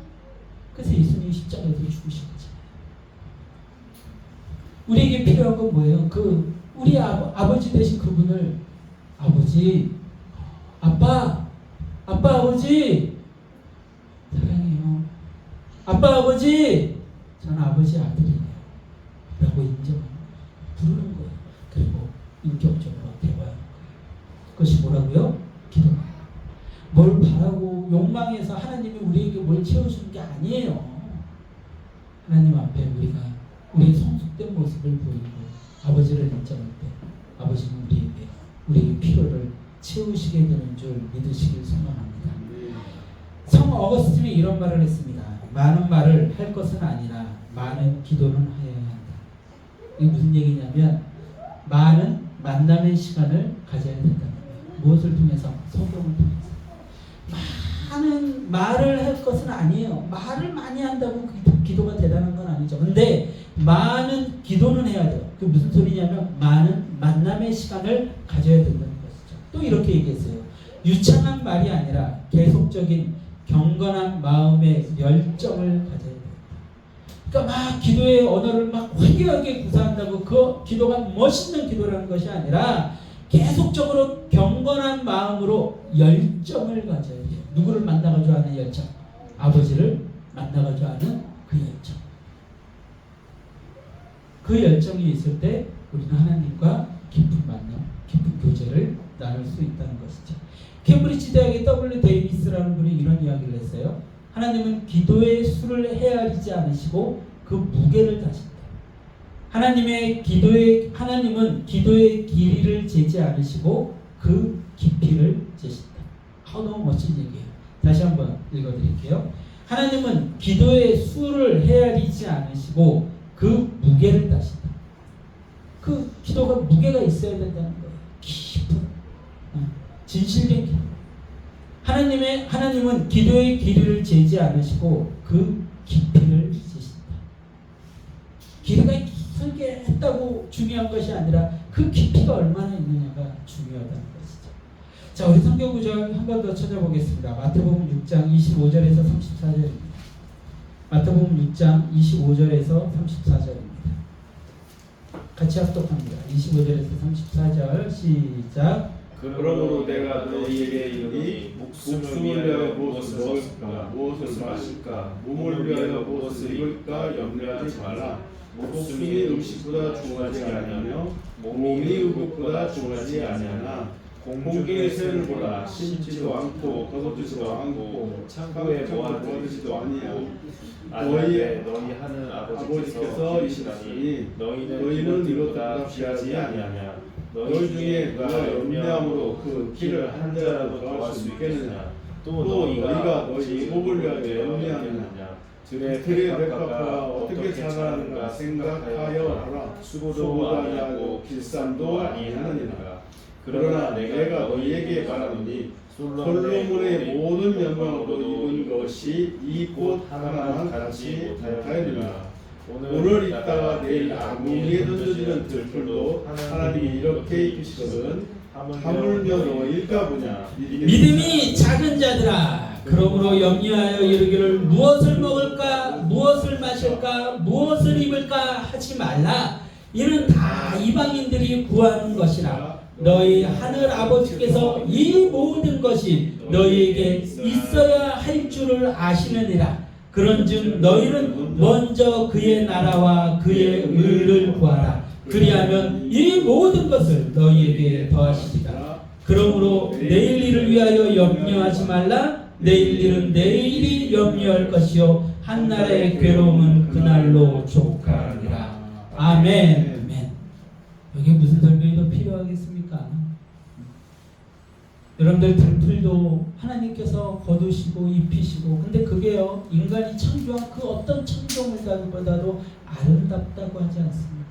그래서 예수님이 십자가에서 죽으신 거죠. 우리에게 필요한 건 뭐예요? 우리 아버지 되신 그분을 아버지, 아버지 사랑해요. 아버지, 저는 아버지 아들이에요 라고 인정하는 거예요. 부르는 거예요. 그리고 인격적으로 대화하는 거예요. 그것이 뭐라고요? 기도는 뭘 바라고 욕망해서 하나님이 우리에게 뭘 채워주는 게 아니에요. 하나님 앞에 우리가 우리의 성숙된 모습을 보이고 아버지를 인정할 때 아버지는 우리의 필요를 채우시게 되는 줄 믿으시길 소망합니다. 성 어거스틴이 이런 말을 했습니다. 많은 말을 할 것은 아니라 많은 기도는 하여야 한다. 이게 무슨 얘기냐면 많은 만남의 시간을 가져야 된다는 거예요. 무엇을 통해서? 성경을 통해서. 많은 말을 할 것은 아니에요. 말을 많이 한다고 기도가 대단한 건 아니죠. 근데 많은 기도는 해야 돼요. 그 무슨 소리냐면 많은 만남의 시간을 가져야 된다는 것이죠. 또 이렇게 얘기했어요. 유창한 말이 아니라 계속적인 경건한 마음의 열정을 가져야 돼요. 그러니까 막 기도의 언어를 막 화려하게 구사한다고 그 기도가 멋있는 기도라는 것이 아니라 계속적으로 경건한 마음으로 열정을 가져야 돼요. 누구를 만나가지고 하는 열정? 아버지를 만나가지고 하는 그 열정. 그 열정이 있을 때 우리는 하나님과 깊은 만남, 깊은 교제를 나눌 수 있다는 것이죠. 캠브리지 대학의 W. 데이비스라는 분이 이런 이야기를 했어요. 하나님은 기도의 수를 헤아리지 않으시고 그 무게를 다신다. 하나님은 기도의 길이를 재지 않으시고 그 깊이를 재신다. 너무 멋진 얘기예요. 다시 한번 읽어드릴게요. 하나님은 기도의 수를 헤아리지 않으시고 그 무게를 다신다. 그 기도가 무게가 있어야 된다는 거예요. 깊은 진실된 기도. 하나님은 기도의 길이를 재지 않으시고 그 깊이를 재신다. 길이가 깊게 했다고 중요한 것이 아니라 그 깊이가 얼마나 있느냐가 중요하다는 것이죠. 자, 우리 성경 구절 한 번 더 찾아보겠습니다. 마태복음 6장 25절에서 34절입니다. 마태복음 6장 25절에서 34절입니다. 같이 합독합니다. 25절에서 34절 시작. 그러므로 내가 너희에게 이르니 목숨을 위하여 무엇을 먹을까 무엇을 마실까 몸을 위하여 무엇을 입을까 염려하지 말라. 목숨이 음식보다 중하지 아니하며 몸이 의복보다 중하지 아니하나. 공중의 새를 보라. 심지도 않고 거두지도 않고 창고에 모아두지도 아니하고 너희 하는 아버지께서 이시라니 너희는 이것보다 귀하지 아니하냐. 너희 중에 누가 염려함으로 그 길을 한 자라도 더할 수 있겠느냐. 또 너희가 너희 목을 위하여 염려하느냐. 들의 백합화가 어떻게 자라는가 생각하여 하라. 수고도 아니하고 길쌈도 아니하느니라. 그러나 내가 너희에게 말하노니 솔로몬의 모든 영광으로 입은 것이 이 꽃 하나만 갖지 못하였느니라. 오늘 있다가 내일 아궁이에 던져지는 들풀도 하나님이 이렇게 입히시거든 하물며 너희일까 보냐. 믿음이 작은 자들아, 그러므로 염려하여 이르기를 무엇을 먹을까 무엇을 마실까 무엇을 입을까 하지 말라. 이는 다 이방인들이 구하는 것이라. 너희 하늘 아버지께서 이 모든 것이 너희에게 있어야 할 줄을 아시느니라. 그런즉 너희는 먼저 그의 나라와 그의 의를 구하라. 그리하면 이 모든 것을 너희에게 더하시리라. 그러므로 내일 일을 위하여 염려하지 말라. 내일 일은 내일이 염려할 것이요 한날의 괴로움은 그날로 족하리라. 아멘. 아멘. 여기 무슨 설명이 더 필요하겠습니까? 여러분들 등불도 하나님께서 거두시고 입히시고, 근데 그게요 인간이 창조한 그 어떤 창조물보다도 아름답다고 하지 않습니까?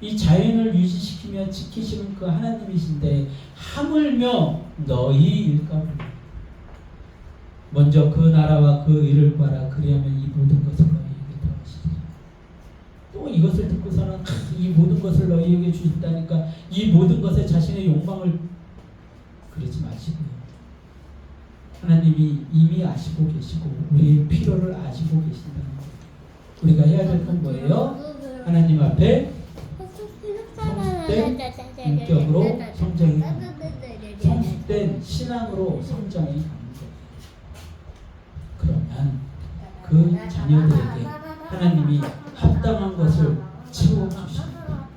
이 자연을 유지시키며 지키시는 그 하나님이신데 하물며 너희일까 보다. 먼저 그 나라와 그 의를 구하라. 그리하면 이 모든 것을 너희에게 더하시리라. 또 이것을 듣고서는 이 모든 것을 너희에게 주신다니까 이 모든 것에 자신의 욕망을 그러지 마시고요. 하나님이 이미 아시고 계시고 우리의 필요를 아시고 계신다는 거예요. 우리가 해야 될 건 뭐예요? 하나님 앞에 성숙된 인격으로 성장이 가는 거예요. 성숙된 신앙으로 성장이 가는 거예요. 그러면 그 자녀들에게 하나님이 합당한 것을 채워주십니다.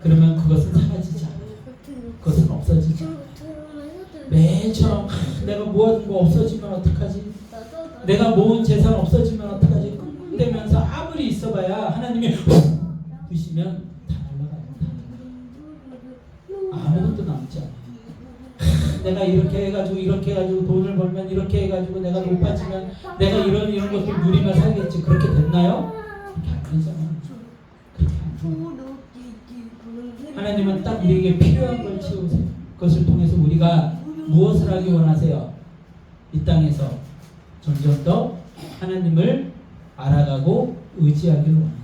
그러면 그것은 사라지지 않아요. 그것은 없어지지 않아요. 매일처럼 내가 모아둔 거 없어지면 어떡하지? 내가 모은 재산 없어지면 어떡하지? 끙끙대면서 아무리 있어봐야 하나님이 훅 부시면 다 날아가요. 아무것도 남지 않아요. 내가 이렇게 해가지고 돈을 벌면 이렇게 해가지고 내가 높아지면 내가 이런 것들 누리며 살겠지. 그렇게 됐나요? 그렇게 안 되잖아요. 그렇게 안 돼요. 하나님은 딱 우리에게 필요한 걸 채우세요. 그것을 통해서 우리가 무엇을 하기 원하세요? 이 땅에서 점점 더 하나님을 알아가고 의지하기를 원하세요.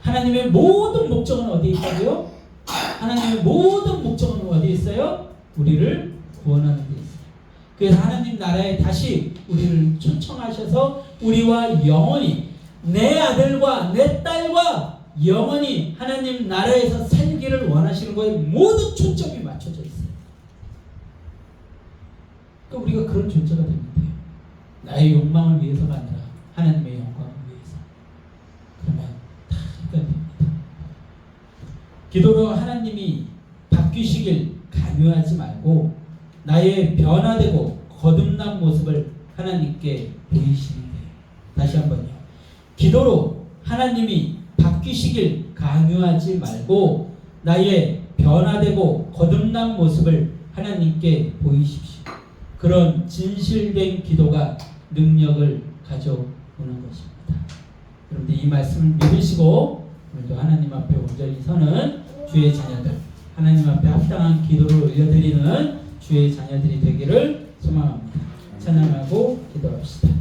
하나님의 모든 목적은 어디에 있다고요? 하나님의 모든 목적은 어디에 있어요? 우리를 구원하는 데 있어요. 그래서 하나님 나라에 다시 우리를 초청하셔서 우리와 영원히 내 아들과 내 딸과 영원히 하나님 나라에서 살기를 원하시는 거에 모든 초점이 맞춰져 있어요. 그러니까 우리가 그런 존재가 되면 돼요. 나의 욕망을 위해서가 아니라 하나님의 영광을 위해서. 그러면 다 해결 됩니다. 기도로 하나님이 바뀌시길 강요하지 말고 나의 변화되고 거듭난 모습을 하나님께 보이시는 거예요. 다시 한번요. 기도로 하나님이 바뀌시길 강요하지 말고 나의 변화되고 거듭난 모습을 하나님께 보이십시오. 그런 진실된 기도가 능력을 가져오는 것입니다. 여러분들 이 말씀을 믿으시고 오늘도 하나님 앞에 온전히 서는 주의 자녀들, 하나님 앞에 합당한 기도를 올려드리는 주의 자녀들이 되기를 소망합니다. 찬양하고 기도합시다.